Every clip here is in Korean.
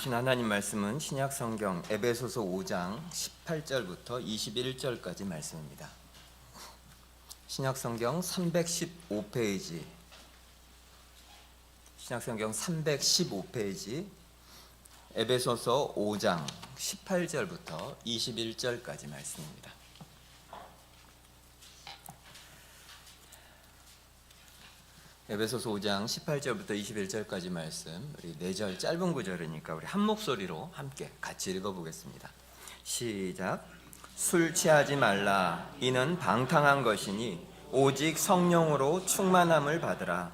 주신 하나님 말씀은 신약성경 에베소서 5장 18절부터 21절까지 말씀입니다. 신약성경 315페이지, 신약성경 315페이지, 에베소서 5장 18절부터 21절까지 말씀입니다. 에베소서 5장 18절부터 21절까지 말씀, 우리 4절 짧은 구절이니까 우리 한 목소리로 함께 같이 읽어보겠습니다. 시작. 술 취하지 말라. 이는 방탕한 것이니 오직 성령으로 충만함을 받으라.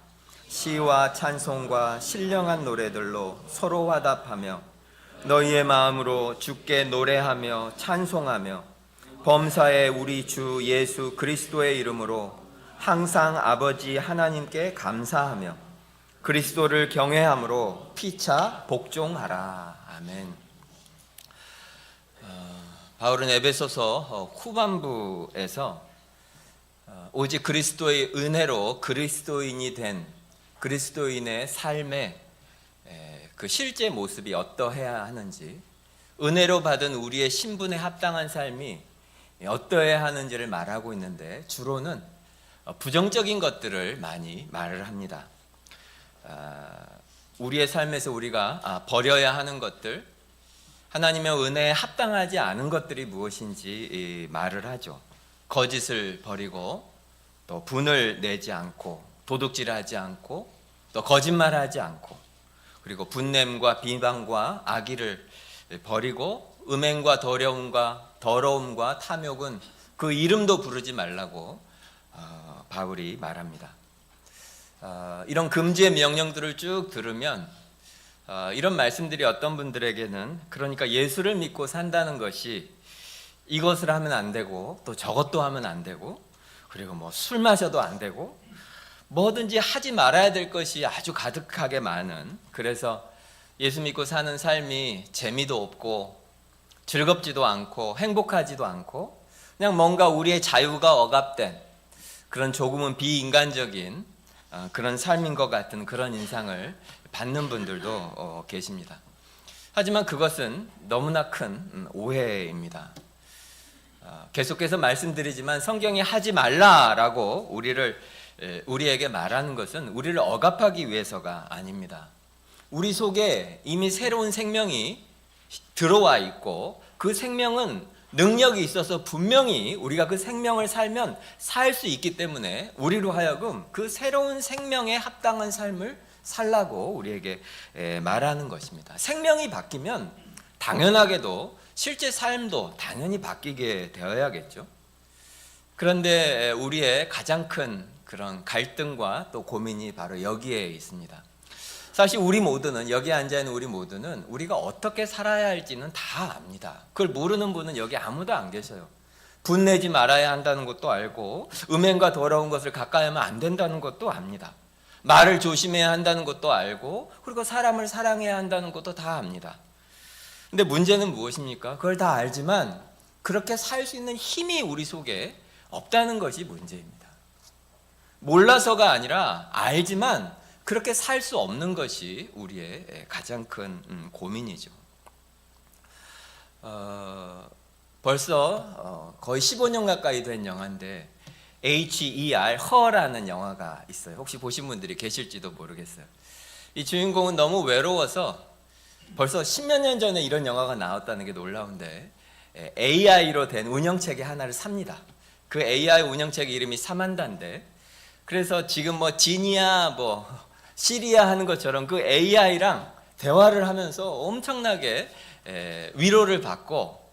시와 찬송과 신령한 노래들로 서로 화답하며 너희의 마음으로 주께 노래하며 찬송하며 범사에 우리 주 예수 그리스도의 이름으로 항상 아버지 하나님께 감사하며 그리스도를 경외함으로 피차 복종하라. 아멘. 바울은 에베소서 후반부에서 오직 그리스도의 은혜로 그리스도인이 된 그리스도인의 삶의 그 실제 모습이 어떠해야 하는지, 은혜로 받은 우리의 신분에 합당한 삶이 어떠해야 하는지를 말하고 있는데, 주로는 부정적인 것들을 많이 말을 합니다. 우리의 삶에서 우리가 버려야 하는 것들, 하나님의 은혜에 합당하지 않은 것들이 무엇인지 말을 하죠. 거짓을 버리고, 또 분을 내지 않고, 도둑질하지 않고, 또 거짓말하지 않고, 그리고 분냄과 비방과 악의를 버리고, 음행과 더러움과 탐욕은 그 이름도 부르지 말라고 바울이 말합니다. 이런 금지의 명령들을 쭉 들으면 이런 말씀들이 어떤 분들에게는, 그러니까 예수를 믿고 산다는 것이 이것을 하면 안 되고 또 저것도 하면 안 되고, 그리고 뭐 술 마셔도 안 되고 뭐든지 하지 말아야 될 것이 아주 가득하게 많은, 그래서 예수 믿고 사는 삶이 재미도 없고 즐겁지도 않고 행복하지도 않고 그냥 뭔가 우리의 자유가 억압된 그런 조금은 비인간적인 그런 삶인 것 같은 그런 인상을 받는 분들도 계십니다. 하지만 그것은 너무나 큰 오해입니다. 계속해서 말씀드리지만 성경이 하지 말라라고 우리에게 말하는 것은 우리를 억압하기 위해서가 아닙니다. 우리 속에 이미 새로운 생명이 들어와 있고, 그 생명은 능력이 있어서 분명히 우리가 그 생명을 살면 살 수 있기 때문에 우리로 하여금 그 새로운 생명에 합당한 삶을 살라고 우리에게 말하는 것입니다. 생명이 바뀌면 당연하게도 실제 삶도 당연히 바뀌게 되어야겠죠. 그런데 우리의 가장 큰 그런 갈등과 또 고민이 바로 여기에 있습니다. 사실 우리 모두는, 여기 앉아있는 우리 모두는 우리가 어떻게 살아야 할지는 다 압니다. 그걸 모르는 분은 여기 아무도 안 계셔요. 분내지 말아야 한다는 것도 알고, 음행과 더러운 것을 가까이 하면 안 된다는 것도 압니다. 말을 조심해야 한다는 것도 알고, 그리고 사람을 사랑해야 한다는 것도 다 압니다. 근데 문제는 무엇입니까? 그걸 다 알지만 그렇게 살 수 있는 힘이 우리 속에 없다는 것이 문제입니다. 몰라서가 아니라 알지만 그렇게 살 수 없는 것이 우리의 가장 큰 고민이죠. 벌써 거의 15년 가까이 된 영화인데, HER, 허라는 영화가 있어요. 혹시 보신 분들이 계실지도 모르겠어요. 이 주인공은 너무 외로워서, 벌써 10몇 년 전에 이런 영화가 나왔다는 게 놀라운데, AI로 된 운영체계 하나를 삽니다. 그 AI 운영체계 이름이 사만다인데, 그래서 지금 뭐 지니야 시리아 하는 것처럼 그 AI랑 대화를 하면서 엄청나게 위로를 받고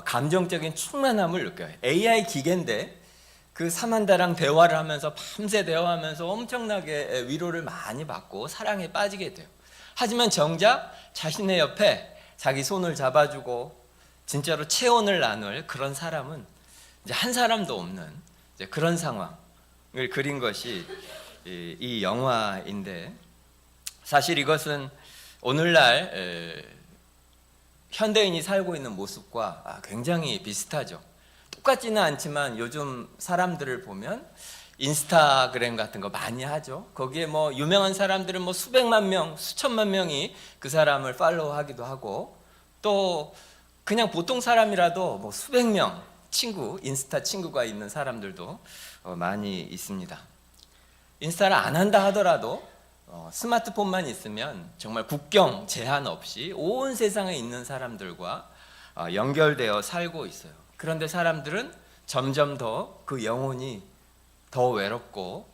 감정적인 충만함을 느껴요. AI 기계인데 그 사만다랑 대화를 하면서 밤새 대화하면서 엄청나게 위로를 많이 받고 사랑에 빠지게 돼요. 하지만 정작 자신의 옆에 자기 손을 잡아주고 진짜로 체온을 나눌 그런 사람은 이제 한 사람도 없는 이제 그런 상황을 그린 것이 이 영화인데, 사실 이것은 오늘날 현대인이 살고 있는 모습과 굉장히 비슷하죠. 똑같지는 않지만 요즘 사람들을 보면 인스타그램 같은 거 많이 하죠. 거기에 뭐 유명한 사람들은 뭐 수백만 명, 수천만 명이 그 사람을 팔로우하기도 하고, 또 그냥 보통 사람이라도 뭐 수백 명 친구, 인스타 친구가 있는 사람들도 많이 있습니다. 인스타를 안 한다 하더라도 스마트폰만 있으면 정말 국경 제한 없이 온 세상에 있는 사람들과 연결되어 살고 있어요. 그런데 사람들은 점점 더 그 영혼이 더 외롭고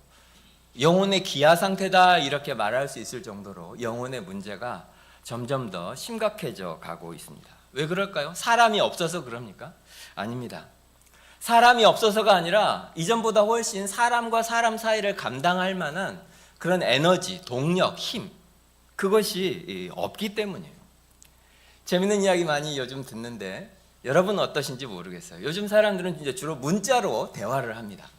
영혼의 기아 상태다 이렇게 말할 수 있을 정도로 영혼의 문제가 점점 더 심각해져 가고 있습니다. 왜 그럴까요? 사람이 없어서 그럽니까? 아닙니다. 사람이 없어서가 아니라 이전보다 훨씬 사람과 사람 사이를 감당할 만한 그런 에너지, 동력, 힘, 그것이 없기 때문이에요. 재밌는 이야기 많이 요즘 듣는데 여러분은 어떠신지 모르겠어요. 요즘 사람들은 이제 주로 문자로 대화를 합니다.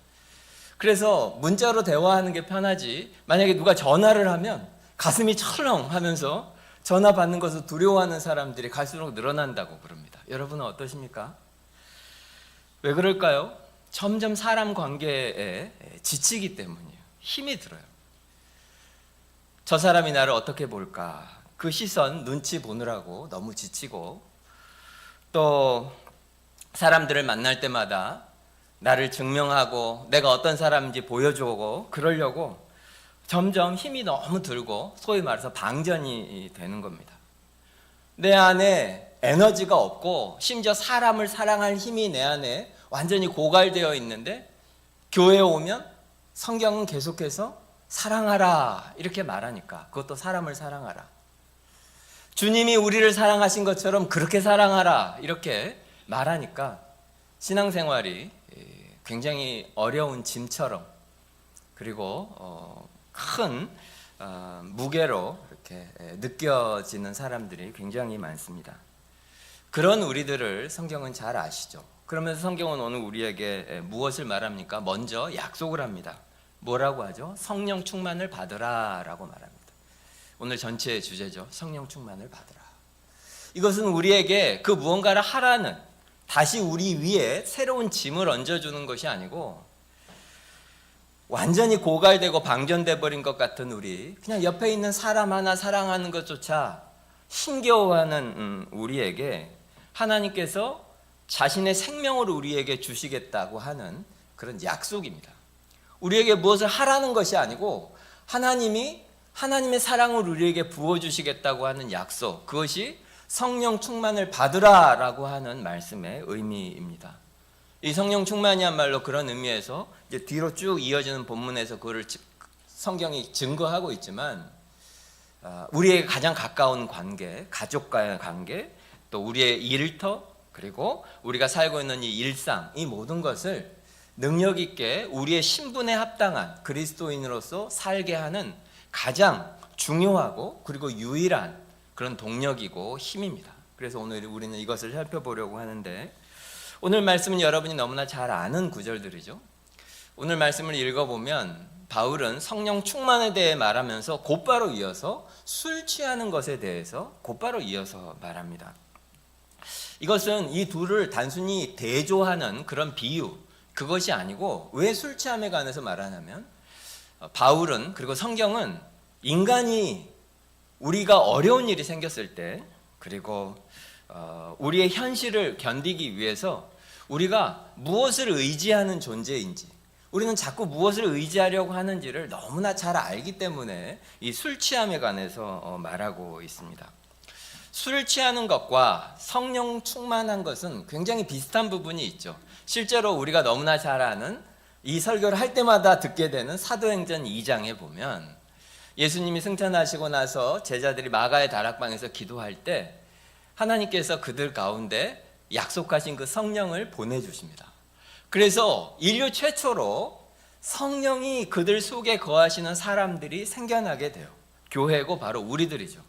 그래서 문자로 대화하는 게 편하지, 만약에 누가 전화를 하면 가슴이 철렁 하면서 전화 받는 것을 두려워하는 사람들이 갈수록 늘어난다고 그럽니다. 여러분은 어떠십니까? 왜 그럴까요? 점점 사람 관계에 지치기 때문이에요. 힘이 들어요. 저 사람이 나를 어떻게 볼까? 그 시선, 눈치 보느라고 너무 지치고, 또 사람들을 만날 때마다 나를 증명하고 내가 어떤 사람인지 보여주고 그러려고 점점 힘이 너무 들고 소위 말해서 방전이 되는 겁니다. 내 안에 에너지가 없고 심지어 사람을 사랑할 힘이 내 안에 완전히 고갈되어 있는데 교회에 오면 성경은 계속해서 사랑하라 이렇게 말하니까, 그것도 사람을 사랑하라, 주님이 우리를 사랑하신 것처럼 그렇게 사랑하라 이렇게 말하니까 신앙생활이 굉장히 어려운 짐처럼, 그리고 큰 무게로 이렇게 느껴지는 사람들이 굉장히 많습니다. 그런 우리들을 성경은 잘 아시죠. 그러면서 성경은 오늘 우리에게 무엇을 말합니까? 먼저 약속을 합니다. 뭐라고 하죠? 성령 충만을 받으라 라고 말합니다. 오늘 전체의 주제죠. 성령 충만을 받으라. 이것은 우리에게 그 무언가를 하라는, 다시 우리 위에 새로운 짐을 얹어주는 것이 아니고, 완전히 고갈되고 방전돼 버린 것 같은 우리, 그냥 옆에 있는 사람 하나 사랑하는 것조차 힘겨워하는 우리에게 하나님께서 자신의 생명을 우리에게 주시겠다고 하는 그런 약속입니다. 우리에게 무엇을 하라는 것이 아니고 하나님이 하나님의 사랑을 우리에게 부어주시겠다고 하는 약속, 그것이 성령 충만을 받으라라고 하는 말씀의 의미입니다. 이 성령 충만이야말로 그런 의미에서 이제 뒤로 쭉 이어지는 본문에서 그거를 성경이 증거하고 있지만, 우리에게 가장 가까운 관계, 가족과의 관계, 또 우리의 일터, 그리고 우리가 살고 있는 이 일상, 이 모든 것을 능력 있게 우리의 신분에 합당한 그리스도인으로서 살게 하는 가장 중요하고 그리고 유일한 그런 동력이고 힘입니다. 그래서 오늘 우리는 이것을 살펴보려고 하는데, 오늘 말씀은 여러분이 너무나 잘 아는 구절들이죠. 오늘 말씀을 읽어보면 바울은 성령 충만에 대해 말하면서 곧바로 이어서 술 취하는 것에 대해서 곧바로 이어서 말합니다. 이것은 이 둘을 단순히 대조하는 그런 비유, 그것이 아니고, 왜 술 취함에 관해서 말하냐면, 바울은, 그리고 성경은 인간이 우리가 어려운 일이 생겼을 때, 그리고 우리의 현실을 견디기 위해서 우리가 무엇을 의지하는 존재인지, 우리는 자꾸 무엇을 의지하려고 하는지를 너무나 잘 알기 때문에 이 술 취함에 관해서 말하고 있습니다. 술을 취하는 것과 성령 충만한 것은 굉장히 비슷한 부분이 있죠. 실제로 우리가 너무나 잘 아는, 이 설교를 할 때마다 듣게 되는 사도행전 2장에 보면 예수님이 승천하시고 나서 제자들이 마가의 다락방에서 기도할 때 하나님께서 그들 가운데 약속하신 그 성령을 보내주십니다. 그래서 인류 최초로 성령이 그들 속에 거하시는 사람들이 생겨나게 돼요. 교회고 바로 우리들이죠.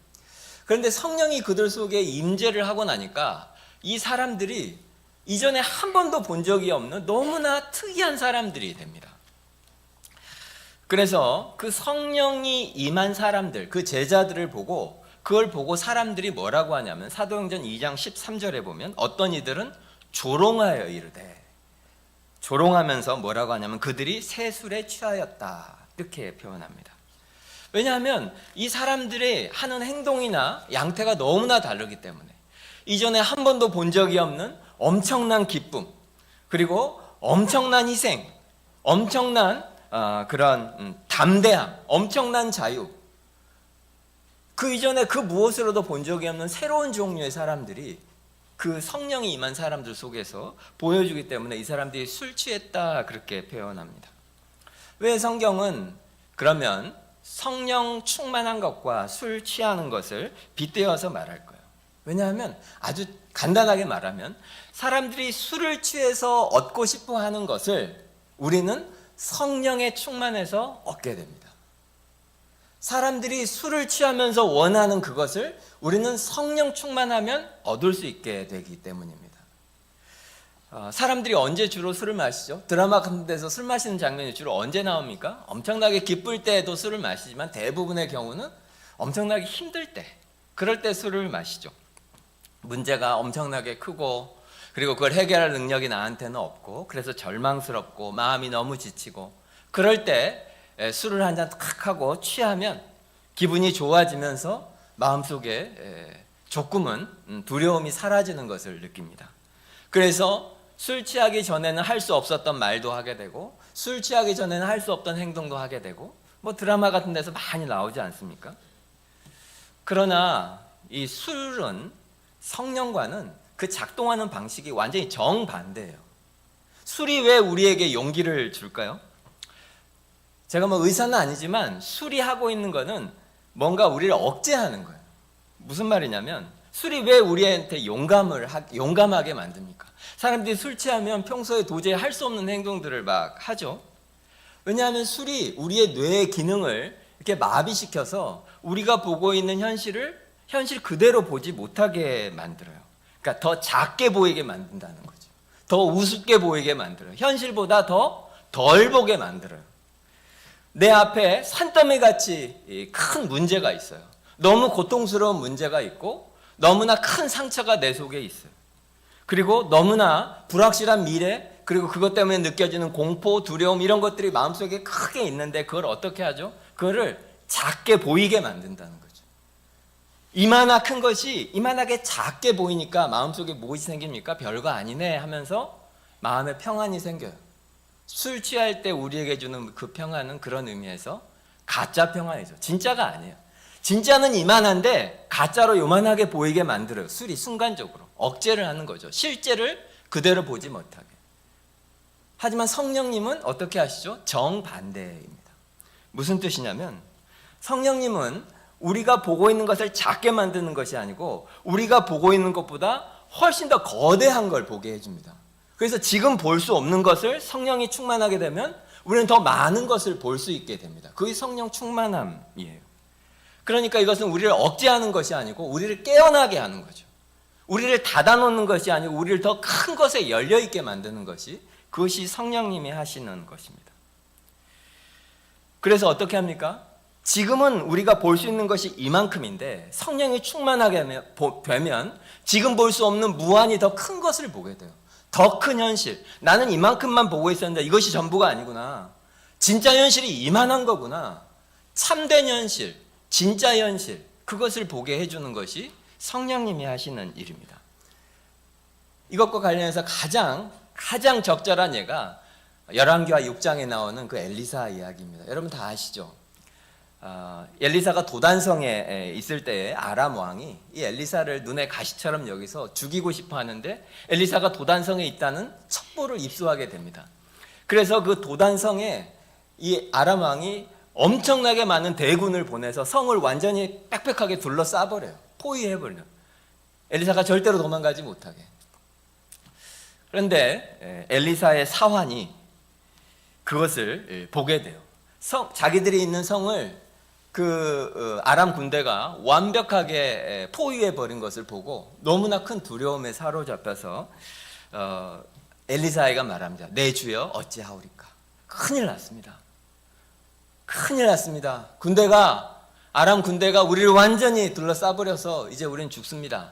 그런데 성령이 그들 속에 임재를 하고 나니까 이 사람들이 이전에 한 번도 본 적이 없는 너무나 특이한 사람들이 됩니다. 그래서 그 성령이 임한 사람들, 그 제자들을 보고, 그걸 보고 사람들이 뭐라고 하냐면 사도행전 2장 13절에 보면 어떤 이들은 조롱하여 이르되, 조롱하면서 뭐라고 하냐면 그들이 새 술에 취하였다 이렇게 표현합니다. 왜냐하면 이 사람들이 하는 행동이나 양태가 너무나 다르기 때문에 이전에 한 번도 본 적이 없는 엄청난 기쁨, 그리고 엄청난 희생, 엄청난 그런 담대함, 엄청난 자유, 그 이전에 그 무엇으로도 본 적이 없는 새로운 종류의 사람들이 그 성령이 임한 사람들 속에서 보여주기 때문에 이 사람들이 술 취했다 그렇게 표현합니다. 왜 성경은 그러면 성령 충만한 것과 술 취하는 것을 빗대어서 말할까요? 왜냐하면 아주 간단하게 말하면 사람들이 술을 취해서 얻고 싶어 하는 것을 우리는 성령에 충만해서 얻게 됩니다. 사람들이 술을 취하면서 원하는 그것을 우리는 성령 충만하면 얻을 수 있게 되기 때문입니다. 사람들이 언제 주로 술을 마시죠? 드라마 같은 데서 술 마시는 장면이 주로 언제 나옵니까? 엄청나게 기쁠 때에도 술을 마시지만 대부분의 경우는 엄청나게 힘들 때, 그럴 때 술을 마시죠. 문제가 엄청나게 크고 그리고 그걸 해결할 능력이 나한테는 없고 그래서 절망스럽고 마음이 너무 지치고 그럴 때 술을 한 잔 탁 하고 취하면 기분이 좋아지면서 마음속에 조금은 두려움이 사라지는 것을 느낍니다. 그래서 술 취하기 전에는 할 수 없었던 말도 하게 되고 술 취하기 전에는 할 수 없던 행동도 하게 되고 뭐 드라마 같은 데서 많이 나오지 않습니까? 그러나 이 술은 성령과는 그 작동하는 방식이 완전히 정반대예요. 술이 왜 우리에게 용기를 줄까요? 제가 뭐 의사는 아니지만 술이 하고 있는 거는 뭔가 우리를 억제하는 거예요. 무슨 말이냐면 술이 왜 우리한테 용감하게 만듭니까? 사람들이 술 취하면 평소에 도저히 할 수 없는 행동들을 막 하죠. 왜냐하면 술이 우리의 뇌의 기능을 이렇게 마비시켜서 우리가 보고 있는 현실 그대로 보지 못하게 만들어요. 그러니까 더 작게 보이게 만든다는 거죠. 더 우습게 보이게 만들어요. 현실보다 더 덜 보게 만들어요. 내 앞에 산더미 같이 큰 문제가 있어요. 너무 고통스러운 문제가 있고 너무나 큰 상처가 내 속에 있어요. 그리고 너무나 불확실한 미래, 그리고 그것 때문에 느껴지는 공포, 두려움 이런 것들이 마음속에 크게 있는데 그걸 어떻게 하죠? 그거를 작게 보이게 만든다는 거죠. 이만한 큰 것이 이만하게 작게 보이니까 마음속에 무엇이 생깁니까? 별거 아니네 하면서 마음에 평안이 생겨요. 술 취할 때 우리에게 주는 그 평안은 그런 의미에서 가짜 평안이죠. 진짜가 아니에요. 진짜는 이만한데 가짜로 요만하게 보이게 만들어요. 술이 순간적으로 억제를 하는 거죠. 실제를 그대로 보지 못하게. 하지만 성령님은 어떻게 하시죠? 정반대입니다. 무슨 뜻이냐면 성령님은 우리가 보고 있는 것을 작게 만드는 것이 아니고 우리가 보고 있는 것보다 훨씬 더 거대한 걸 보게 해줍니다. 그래서 지금 볼 수 없는 것을 성령이 충만하게 되면 우리는 더 많은 것을 볼 수 있게 됩니다. 그게 성령 충만함이에요. 그러니까 이것은 우리를 억제하는 것이 아니고 우리를 깨어나게 하는 거죠. 우리를 닫아놓는 것이 아니고 우리를 더 큰 것에 열려있게 만드는 것이, 그것이 성령님이 하시는 것입니다. 그래서 어떻게 합니까? 지금은 우리가 볼 수 있는 것이 이만큼인데 성령이 충만하게 되면 지금 볼 수 없는 무한히 더 큰 것을 보게 돼요. 더 큰 현실. 나는 이만큼만 보고 있었는데 이것이 전부가 아니구나. 진짜 현실이 이만한 거구나. 참된 현실, 진짜 현실, 그것을 보게 해주는 것이 성령님이 하시는 일입니다. 이것과 관련해서 가장 적절한 예가 열왕기하 6장에 나오는 그 엘리사 이야기입니다. 여러분 다 아시죠? 엘리사가 도단성에 있을 때에 아람 왕이 이 엘리사를 눈에 가시처럼 여기서 죽이고 싶어 하는데 엘리사가 도단성에 있다는 첩보를 입수하게 됩니다. 그래서 그 도단성에 이 아람 왕이 엄청나게 많은 대군을 보내서 성을 완전히 빽빽하게 둘러싸버려요. 포위해버려요. 엘리사가 절대로 도망가지 못하게. 그런데 엘리사의 사환이 그것을 보게 돼요. 자기들이 있는 성을 그 아람 군대가 완벽하게 포위해버린 것을 보고 너무나 큰 두려움에 사로잡혀서 엘리사가 말합니다. 내 주여 어찌하오리까. 큰일 났습니다. 큰일 났습니다. 아람 군대가 우리를 완전히 둘러싸버려서 이제 우리는 죽습니다.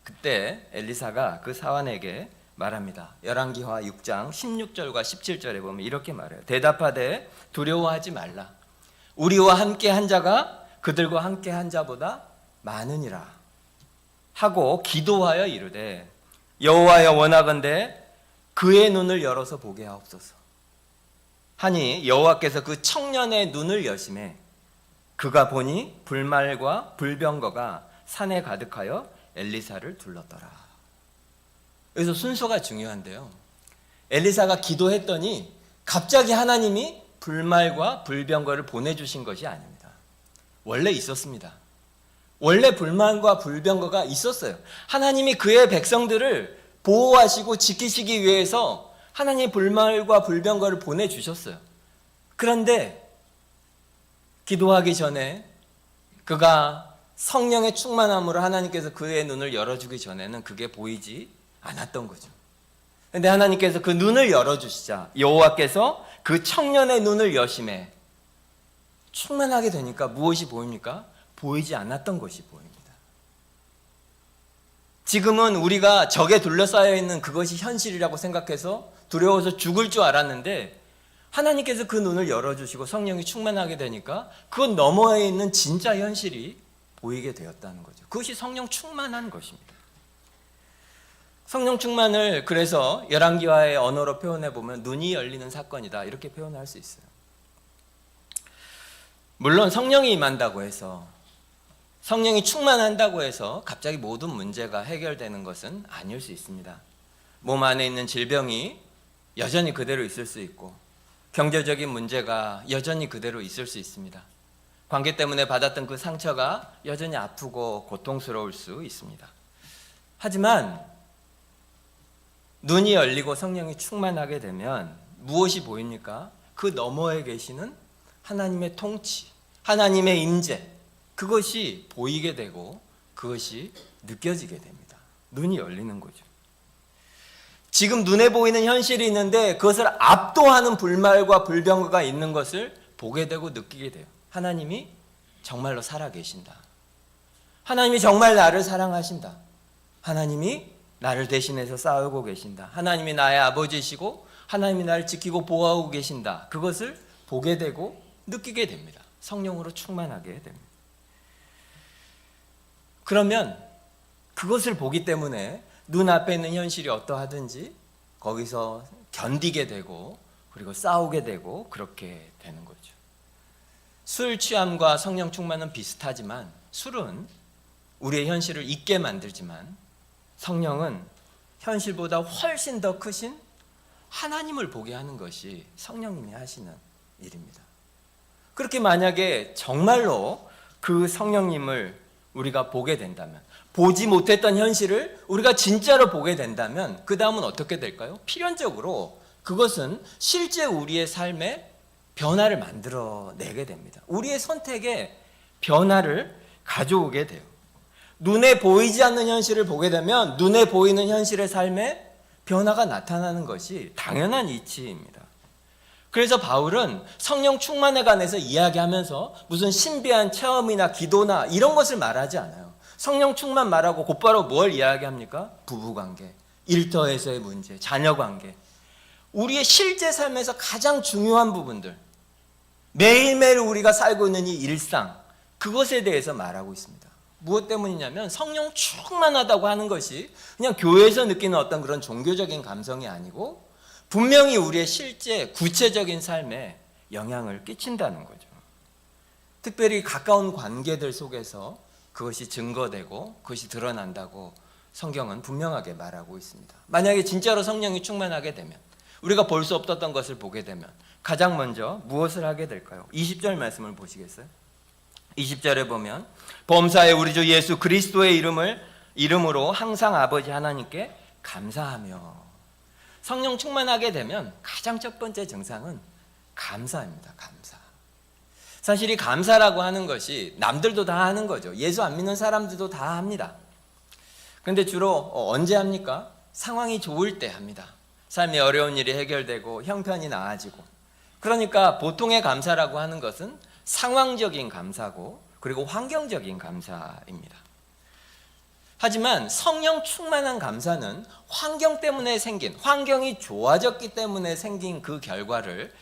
그때 엘리사가 그 사환에게 말합니다. 열왕기하 6장 16절과 17절에 보면 이렇게 말해요. 대답하되 두려워하지 말라. 우리와 함께 한 자가 그들과 함께 한 자보다 많으니라 하고 기도하여 이르되 여호와여 원하건대 그의 눈을 열어서 보게 하옵소서 하니 여호와께서 그 청년의 눈을 여심해 그가 보니 불말과 불병거가 산에 가득하여 엘리사를 둘렀더라. 여기서 순서가 중요한데요. 엘리사가 기도했더니 갑자기 하나님이 불말과 불병거를 보내주신 것이 아닙니다. 원래 있었습니다. 원래 불만과 불병거가 있었어요. 하나님이 그의 백성들을 보호하시고 지키시기 위해서 하나님이 불말과 불병거를 보내주셨어요. 그런데 기도하기 전에 그가 성령의 충만함으로 하나님께서 그의 눈을 열어주기 전에는 그게 보이지 않았던 거죠. 그런데 하나님께서 그 눈을 열어주시자 여호와께서 그 청년의 눈을 여심해 충만하게 되니까 무엇이 보입니까? 보이지 않았던 것이 보입니다. 지금은 우리가 적에 둘러싸여 있는 그것이 현실이라고 생각해서 두려워서 죽을 줄 알았는데 하나님께서 그 눈을 열어주시고 성령이 충만하게 되니까 그 너머에 있는 진짜 현실이 보이게 되었다는 거죠. 그것이 성령 충만한 것입니다. 성령 충만을 그래서 열왕기하의 언어로 표현해 보면 눈이 열리는 사건이다 이렇게 표현할 수 있어요. 물론 성령이 임한다고 해서 성령이 충만한다고 해서 갑자기 모든 문제가 해결되는 것은 아닐 수 있습니다. 몸 안에 있는 질병이 여전히 그대로 있을 수 있고 경제적인 문제가 여전히 그대로 있을 수 있습니다. 관계 때문에 받았던 그 상처가 여전히 아프고 고통스러울 수 있습니다. 하지만 눈이 열리고 성령이 충만하게 되면 무엇이 보입니까? 그 너머에 계시는 하나님의 통치, 하나님의 임재, 그것이 보이게 되고 그것이 느껴지게 됩니다. 눈이 열리는 거죠. 지금 눈에 보이는 현실이 있는데 그것을 압도하는 불말과 불병거가 있는 것을 보게 되고 느끼게 돼요. 하나님이 정말로 살아계신다. 하나님이 정말 나를 사랑하신다. 하나님이 나를 대신해서 싸우고 계신다. 하나님이 나의 아버지시고 하나님이 나를 지키고 보호하고 계신다. 그것을 보게 되고 느끼게 됩니다. 성령으로 충만하게 됩니다. 그러면 그것을 보기 때문에 눈앞에 있는 현실이 어떠하든지 거기서 견디게 되고 그리고 싸우게 되고 그렇게 되는 거죠. 술 취함과 성령 충만은 비슷하지만 술은 우리의 현실을 잊게 만들지만 성령은 현실보다 훨씬 더 크신 하나님을 보게 하는 것이 성령님이 하시는 일입니다. 그렇게 만약에 정말로 그 성령님을 우리가 보게 된다면, 보지 못했던 현실을 우리가 진짜로 보게 된다면 그 다음은 어떻게 될까요? 필연적으로 그것은 실제 우리의 삶에 변화를 만들어내게 됩니다. 우리의 선택에 변화를 가져오게 돼요. 눈에 보이지 않는 현실을 보게 되면 눈에 보이는 현실의 삶에 변화가 나타나는 것이 당연한 이치입니다. 그래서 바울은 성령 충만에 관해서 이야기하면서 무슨 신비한 체험이나 기도나 이런 것을 말하지 않아요. 성령 충만 말하고 곧바로 뭘 이야기합니까? 부부관계, 일터에서의 문제, 자녀관계, 우리의 실제 삶에서 가장 중요한 부분들, 매일매일 우리가 살고 있는 이 일상, 그것에 대해서 말하고 있습니다. 무엇 때문이냐면 성령 충만하다고 하는 것이 그냥 교회에서 느끼는 어떤 그런 종교적인 감성이 아니고 분명히 우리의 실제 구체적인 삶에 영향을 끼친다는 거죠. 특별히 가까운 관계들 속에서 그것이 증거되고 그것이 드러난다고 성경은 분명하게 말하고 있습니다. 만약에 진짜로 성령이 충만하게 되면 우리가 볼 수 없었던 것을 보게 되면 가장 먼저 무엇을 하게 될까요? 20절 말씀을 보시겠어요? 20절에 보면 범사에 우리 주 예수 그리스도의 이름으로 항상 아버지 하나님께 감사하며. 성령 충만하게 되면 가장 첫 번째 증상은 감사입니다. 감사. 사실 이 감사라고 하는 것이 남들도 다 하는 거죠. 예수 안 믿는 사람들도 다 합니다. 그런데 주로 언제 합니까? 상황이 좋을 때 합니다. 삶이 어려운 일이 해결되고 형편이 나아지고. 그러니까 보통의 감사라고 하는 것은 상황적인 감사고 그리고 환경적인 감사입니다. 하지만 성령 충만한 감사는 환경 때문에 생긴, 환경이 좋아졌기 때문에 생긴 그 결과를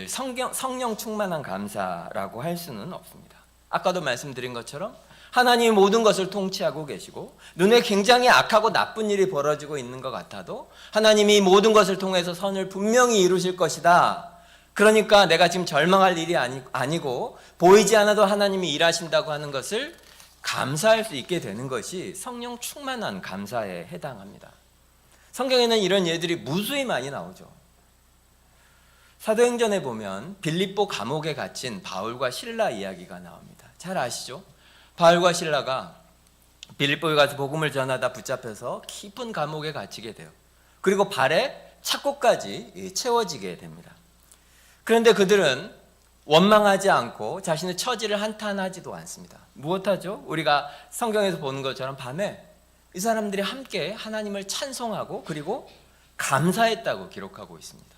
성령 충만한 감사라고 할 수는 없습니다. 아까도 말씀드린 것처럼 하나님이 모든 것을 통치하고 계시고 눈에 굉장히 악하고 나쁜 일이 벌어지고 있는 것 같아도 하나님이 모든 것을 통해서 선을 분명히 이루실 것이다. 그러니까 내가 지금 절망할 일이 아니고 보이지 않아도 하나님이 일하신다고 하는 것을 감사할 수 있게 되는 것이 성령 충만한 감사에 해당합니다. 성경에는 이런 예들이 무수히 많이 나오죠. 사도행전에 보면 빌립보 감옥에 갇힌 바울과 실라 이야기가 나옵니다. 잘 아시죠? 바울과 실라가 빌립보에 가서 복음을 전하다 붙잡혀서 깊은 감옥에 갇히게 돼요. 그리고 발에 착고까지 채워지게 됩니다. 그런데 그들은 원망하지 않고 자신의 처지를 한탄하지도 않습니다. 무엇하죠? 우리가 성경에서 보는 것처럼 밤에 이 사람들이 함께 하나님을 찬송하고 그리고 감사했다고 기록하고 있습니다.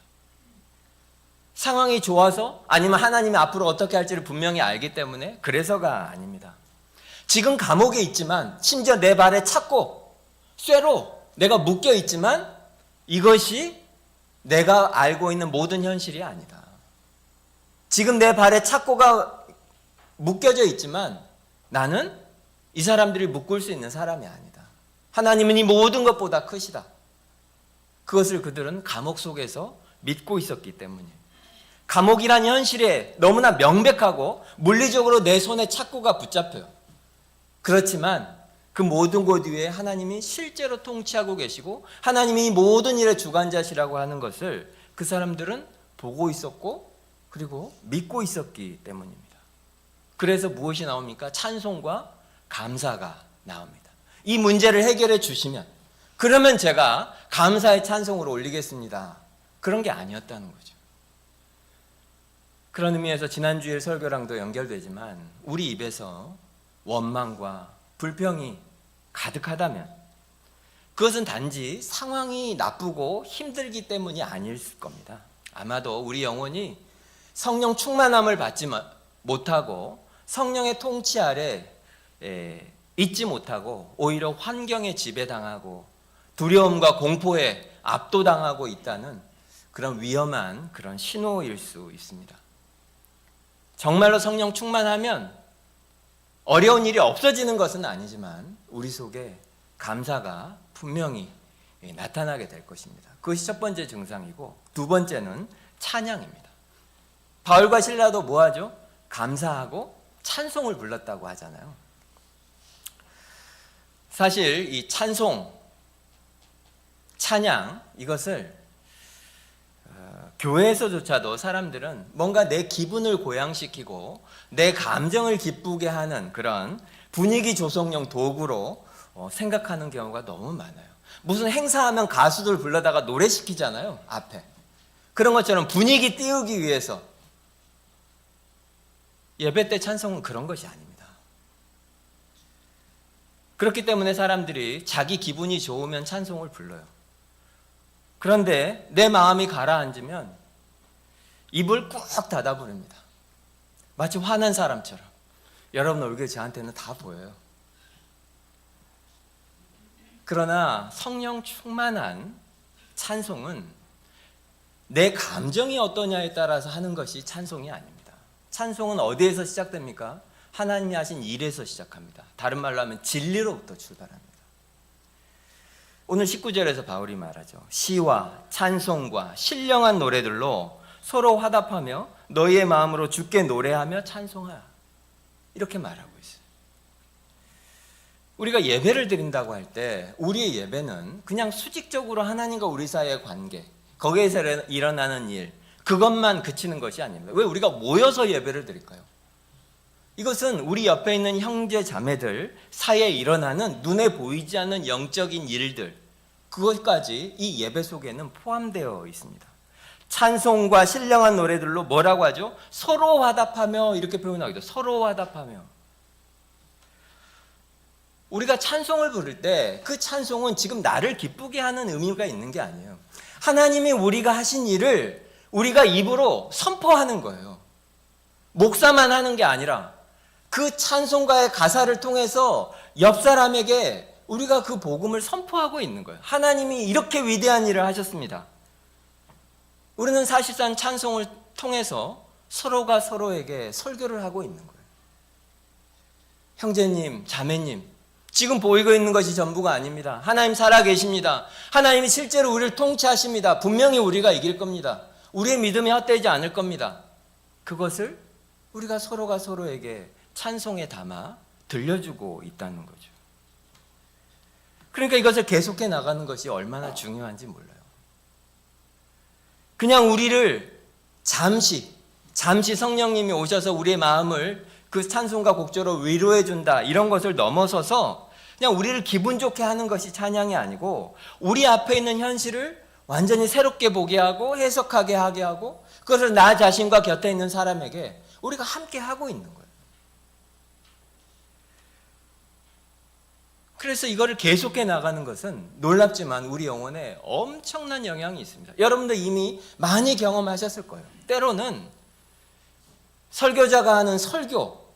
상황이 좋아서 아니면 하나님이 앞으로 어떻게 할지를 분명히 알기 때문에 그래서가 아닙니다. 지금 감옥에 있지만 심지어 내 발에 착고, 쇠로 내가 묶여 있지만 이것이 내가 알고 있는 모든 현실이 아니다. 지금 내 발에 착고가 묶여져 있지만 나는 이 사람들이 묶을 수 있는 사람이 아니다. 하나님은 이 모든 것보다 크시다. 그것을 그들은 감옥 속에서 믿고 있었기 때문이에요. 감옥이란 현실에 너무나 명백하고 물리적으로 내 손에 착고가 붙잡혀요. 그렇지만 그 모든 것 위에 하나님이 실제로 통치하고 계시고 하나님이 모든 일의 주관자시라고 하는 것을 그 사람들은 보고 있었고 그리고 믿고 있었기 때문입니다. 그래서 무엇이 나옵니까? 찬송과 감사가 나옵니다. 이 문제를 해결해 주시면 그러면 제가 감사의 찬송으로 올리겠습니다. 그런 게 아니었다는 거죠. 그런 의미에서 지난주일 설교랑도 연결되지만 우리 입에서 원망과 불평이 가득하다면 그것은 단지 상황이 나쁘고 힘들기 때문이 아닐 겁니다. 아마도 우리 영혼이 성령 충만함을 받지 못하고 성령의 통치 아래 있지 못하고 오히려 환경에 지배당하고 두려움과 공포에 압도당하고 있다는 그런 위험한 그런 신호일 수 있습니다. 정말로 성령 충만하면 어려운 일이 없어지는 것은 아니지만 우리 속에 감사가 분명히 나타나게 될 것입니다. 그것이 첫 번째 증상이고 두 번째는 찬양입니다. 바울과 실라도 뭐하죠? 감사하고 찬송을 불렀다고 하잖아요. 사실 이 찬송, 찬양 이것을 교회에서조차도 사람들은 뭔가 내 기분을 고양시키고 내 감정을 기쁘게 하는 그런 분위기 조성용 도구로 생각하는 경우가 너무 많아요. 무슨 행사하면 가수들 불러다가 노래시키잖아요. 앞에. 그런 것처럼 분위기 띄우기 위해서. 예배 때 찬송은 그런 것이 아닙니다. 그렇기 때문에 사람들이 자기 기분이 좋으면 찬송을 불러요. 그런데 내 마음이 가라앉으면 입을 꾹 닫아 부릅니다. 마치 화난 사람처럼. 여러분 얼굴이 저한테는 다 보여요. 그러나 성령 충만한 찬송은 내 감정이 어떠냐에 따라서 하는 것이 찬송이 아닙니다. 찬송은 어디에서 시작됩니까? 하나님이 하신 일에서 시작합니다. 다른 말로 하면 진리로부터 출발합니다. 오늘 19절에서 바울이 말하죠. 시와 찬송과 신령한 노래들로 서로 화답하며 너희의 마음으로 주께 노래하며 찬송하라. 이렇게 말하고 있어요. 우리가 예배를 드린다고 할 때 우리의 예배는 그냥 수직적으로 하나님과 우리 사이의 관계, 거기에서 일어나는 일, 그것만 그치는 것이 아닙니다. 왜 우리가 모여서 예배를 드릴까요? 이것은 우리 옆에 있는 형제 자매들 사이에 일어나는 눈에 보이지 않는 영적인 일들, 그것까지 이 예배 속에는 포함되어 있습니다. 찬송과 신령한 노래들로 뭐라고 하죠? 서로 화답하며 이렇게 표현하기도. 서로 화답하며. 우리가 찬송을 부를 때 그 찬송은 지금 나를 기쁘게 하는 의미가 있는 게 아니에요. 하나님이 우리가 하신 일을 우리가 입으로 선포하는 거예요. 목사만 하는 게 아니라 그 찬송가의 가사를 통해서 옆 사람에게 우리가 그 복음을 선포하고 있는 거예요. 하나님이 이렇게 위대한 일을 하셨습니다. 우리는 사실상 찬송을 통해서 서로가 서로에게 설교를 하고 있는 거예요. 형제님, 자매님, 지금 보이고 있는 것이 전부가 아닙니다. 하나님 살아계십니다. 하나님이 실제로 우리를 통치하십니다. 분명히 우리가 이길 겁니다. 우리의 믿음이 헛되지 않을 겁니다. 그것을 우리가 서로가 서로에게 찬송에 담아 들려주고 있다는 거죠. 그러니까 이것을 계속해 나가는 것이 얼마나 중요한지 몰라요. 그냥 우리를 잠시 성령님이 오셔서 우리의 마음을 그 찬송과 곡조로 위로해 준다, 이런 것을 넘어서서 그냥 우리를 기분 좋게 하는 것이 찬양이 아니고, 우리 앞에 있는 현실을 완전히 새롭게 보게 하고 해석하게 하게 하고, 그것을 나 자신과 곁에 있는 사람에게 우리가 함께 하고 있는 거예요. 그래서 이거를 계속해 나가는 것은 놀랍지만 우리 영혼에 엄청난 영향이 있습니다. 여러분도 이미 많이 경험하셨을 거예요. 때로는 설교자가 하는 설교,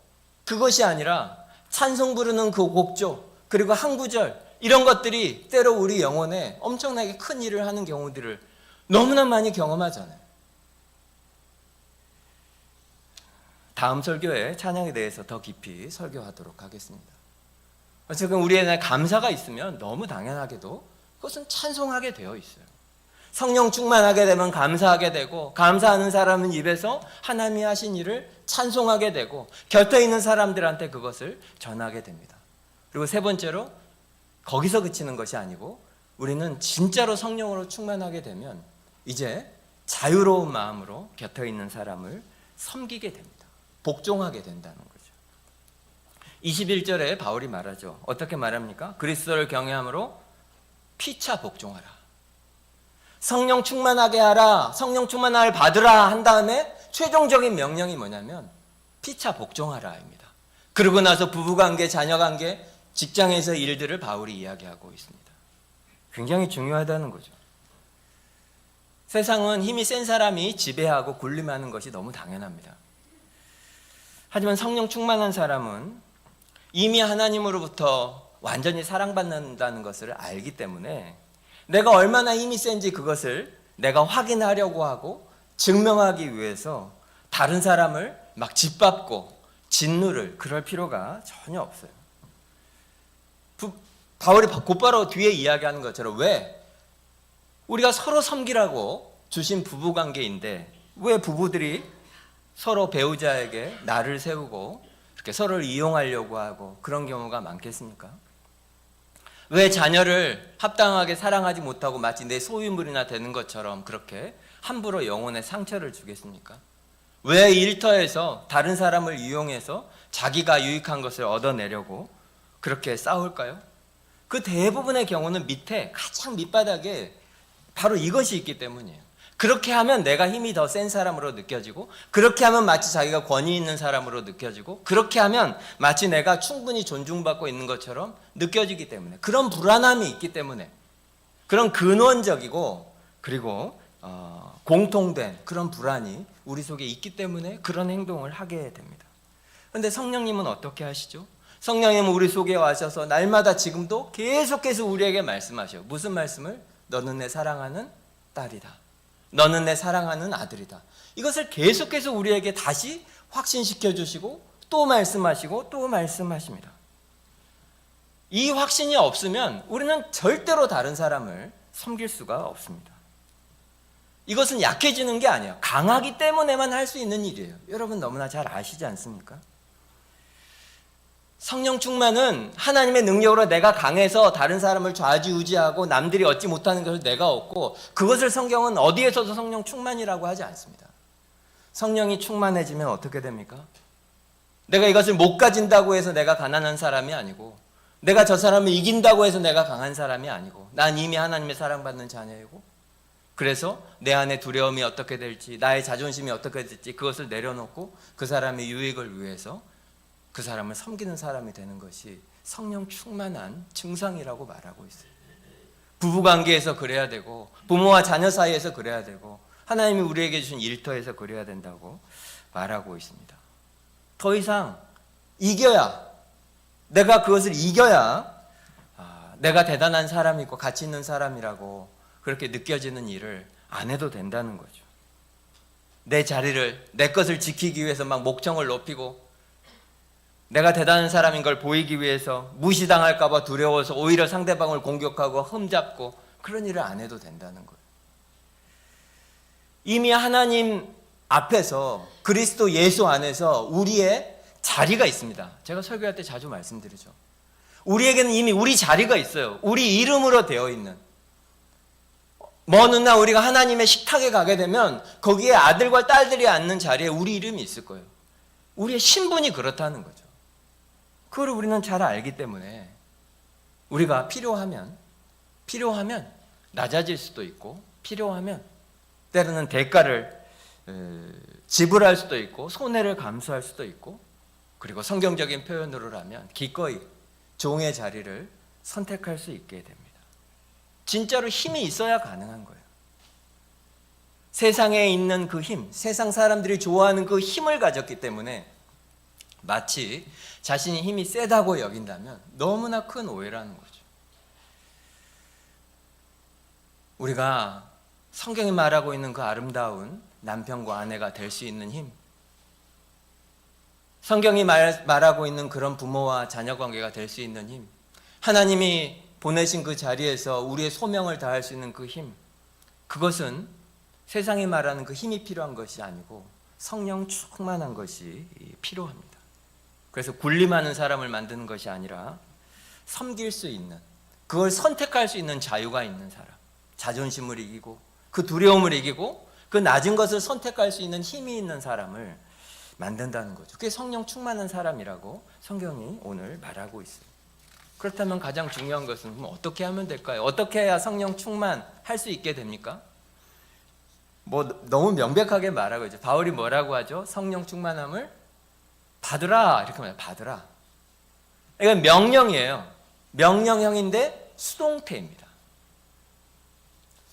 그것이 아니라 찬송 부르는 그 곡조, 그리고 한 구절, 이런 것들이 때로 우리 영혼에 엄청나게 큰 일을 하는 경우들을 너무나 많이 경험하잖아요. 다음 설교에 찬양에 대해서 더 깊이 설교하도록 하겠습니다. 어쨌든 우리의 감사가 있으면 너무 당연하게도 그것은 찬송하게 되어 있어요. 성령 충만하게 되면 감사하게 되고, 감사하는 사람은 입에서 하나님이 하신 일을 찬송하게 되고, 곁에 있는 사람들한테 그것을 전하게 됩니다. 그리고 세 번째로, 거기서 그치는 것이 아니고 우리는 진짜로 성령으로 충만하게 되면 이제 자유로운 마음으로 곁에 있는 사람을 섬기게 됩니다. 복종하게 된다는 거죠. 21절에 바울이 말하죠. 어떻게 말합니까? 그리스도를 경외함으로 피차 복종하라. 성령 충만하게 하라, 성령 충만함을 받으라 한 다음에 최종적인 명령이 뭐냐면 피차 복종하라입니다. 그러고 나서 부부관계, 자녀관계, 직장에서 일들을 바울이 이야기하고 있습니다. 굉장히 중요하다는 거죠. 세상은 힘이 센 사람이 지배하고 군림하는 것이 너무 당연합니다. 하지만 성령 충만한 사람은 이미 하나님으로부터 완전히 사랑받는다는 것을 알기 때문에 내가 얼마나 힘이 센지 그것을 내가 확인하려고 하고 증명하기 위해서 다른 사람을 막 짓밟고 짓누를 그럴 필요가 전혀 없어요. 바울이 곧바로 뒤에 이야기하는 것처럼, 왜 우리가 서로 섬기라고 주신 부부관계인데 왜 부부들이 서로 배우자에게 나를 세우고 이렇게 서로를 이용하려고 하고 그런 경우가 많겠습니까? 왜 자녀를 합당하게 사랑하지 못하고 마치 내 소유물이나 되는 것처럼 그렇게 함부로 영혼에 상처를 주겠습니까? 왜 일터에서 다른 사람을 이용해서 자기가 유익한 것을 얻어내려고 그렇게 싸울까요? 그 대부분의 경우는 밑에, 가장 밑바닥에 바로 이것이 있기 때문이에요. 그렇게 하면 내가 힘이 더 센 사람으로 느껴지고, 그렇게 하면 마치 자기가 권위 있는 사람으로 느껴지고, 그렇게 하면 마치 내가 충분히 존중받고 있는 것처럼 느껴지기 때문에, 그런 불안함이 있기 때문에, 그런 근원적이고 그리고 공통된 그런 불안이 우리 속에 있기 때문에 그런 행동을 하게 됩니다. 그런데 성령님은 어떻게 하시죠? 성령님은 우리 속에 와셔서 날마다 지금도 계속해서 우리에게 말씀하셔요. 무슨 말씀을? 너는 내 사랑하는 딸이다. 너는 내 사랑하는 아들이다. 이것을 계속해서 우리에게 다시 확신시켜 주시고 또 말씀하시고 또 말씀하십니다. 이 확신이 없으면 우리는 절대로 다른 사람을 섬길 수가 없습니다. 이것은 약해지는 게 아니에요. 강하기 때문에만 할 수 있는 일이에요. 여러분 너무나 잘 아시지 않습니까? 성령 충만은 하나님의 능력으로 내가 강해서 다른 사람을 좌지우지하고 남들이 얻지 못하는 것을 내가 얻고, 그것을 성경은 어디에서도 성령 충만이라고 하지 않습니다. 성령이 충만해지면 어떻게 됩니까? 내가 이것을 못 가진다고 해서 내가 가난한 사람이 아니고, 내가 저 사람을 이긴다고 해서 내가 강한 사람이 아니고, 난 이미 하나님의 사랑받는 자녀이고, 그래서 내 안에 두려움이 어떻게 될지, 나의 자존심이 어떻게 될지 그것을 내려놓고 그 사람의 유익을 위해서 그 사람을 섬기는 사람이 되는 것이 성령 충만한 증상이라고 말하고 있어요. 부부관계에서 그래야 되고, 부모와 자녀 사이에서 그래야 되고, 하나님이 우리에게 주신 일터에서 그래야 된다고 말하고 있습니다. 더 이상 이겨야, 내가 그것을 이겨야 내가 대단한 사람이고 가치 있는 사람이라고 그렇게 느껴지는 일을 안 해도 된다는 거죠. 내 자리를, 내 것을 지키기 위해서 막 목청을 높이고 내가 대단한 사람인 걸 보이기 위해서 무시당할까 봐 두려워서 오히려 상대방을 공격하고 흠잡고 그런 일을 안 해도 된다는 거예요. 이미 하나님 앞에서 그리스도 예수 안에서 우리의 자리가 있습니다. 제가 설교할 때 자주 말씀드리죠. 우리에게는 이미 우리 자리가 있어요. 우리 이름으로 되어 있는. 먼 훗날 우리가 하나님의 식탁에 가게 되면 거기에 아들과 딸들이 앉는 자리에 우리 이름이 있을 거예요. 우리의 신분이 그렇다는 거죠. 그걸 우리는 잘 알기 때문에 우리가 필요하면 낮아질 수도 있고 필요하면 때로는 대가를 지불할 수도 있고 손해를 감수할 수도 있고 그리고 성경적인 표현으로라면 기꺼이 종의 자리를 선택할 수 있게 됩니다. 진짜로 힘이 있어야 가능한 거예요. 세상에 있는 그 힘, 세상 사람들이 좋아하는 그 힘을 가졌기 때문에 마치 자신이 힘이 세다고 여긴다면 너무나 큰 오해라는 거죠. 우리가 성경이 말하고 있는 그 아름다운 남편과 아내가 될 수 있는 힘, 성경이 말하고 있는 그런 부모와 자녀 관계가 될 수 있는 힘, 하나님이 보내신 그 자리에서 우리의 소명을 다할 수 있는 그 힘, 그것은 세상이 말하는 그 힘이 필요한 것이 아니고 성령 충만한 것이 필요합니다. 그래서 군림하는 사람을 만드는 것이 아니라 섬길 수 있는, 그걸 선택할 수 있는 자유가 있는 사람, 자존심을 이기고 그 두려움을 이기고 그 낮은 것을 선택할 수 있는 힘이 있는 사람을 만든다는 거죠. 그게 성령 충만한 사람이라고 성경이 오늘 말하고 있어요. 그렇다면 가장 중요한 것은 그럼 어떻게 하면 될까요? 어떻게 해야 성령 충만할 수 있게 됩니까? 너무 명백하게 말하고 있죠. 바울이 뭐라고 하죠? 성령 충만함을 받으라 이렇게 말해요. 받으라. 이건 명령이에요. 명령형인데 수동태입니다.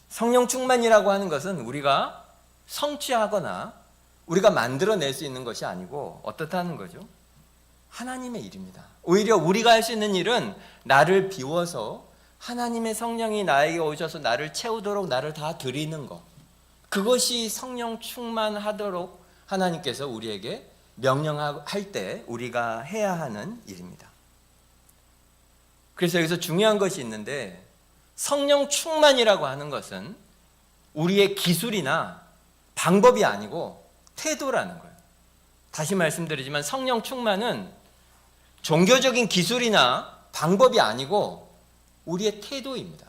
성령 충만이라고 하는 것은 우리가 성취하거나 우리가 만들어낼 수 있는 것이 아니고 어떻다는 거죠? 하나님의 일입니다. 오히려 우리가 할 수 있는 일은 나를 비워서 하나님의 성령이 나에게 오셔서 나를 채우도록 나를 다 드리는 것, 그것이 성령 충만하도록 하나님께서 우리에게 명령할 때 우리가 해야 하는 일입니다. 그래서 여기서 중요한 것이 있는데 성령 충만이라고 하는 것은 우리의 기술이나 방법이 아니고 태도라는 거예요. 다시 말씀드리지만 성령 충만은 종교적인 기술이나 방법이 아니고 우리의 태도입니다.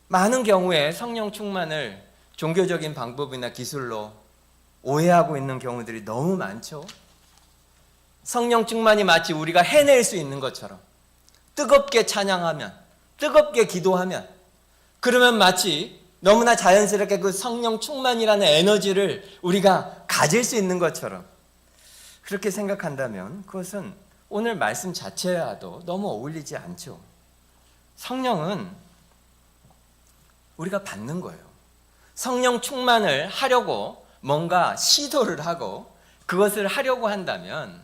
많은 경우에 성령 충만을 종교적인 방법이나 기술로 오해하고 있는 경우들이 너무 많죠. 성령 충만이 마치 우리가 해낼 수 있는 것처럼 뜨겁게 찬양하면, 뜨겁게 기도하면, 그러면 마치 너무나 자연스럽게 그 성령 충만이라는 에너지를 우리가 가질 수 있는 것처럼 그렇게 생각한다면 그것은 오늘 말씀 자체와도 너무 어울리지 않죠. 성령은 우리가 받는 거예요. 성령 충만을 하려고 뭔가 시도를 하고 그것을 하려고 한다면,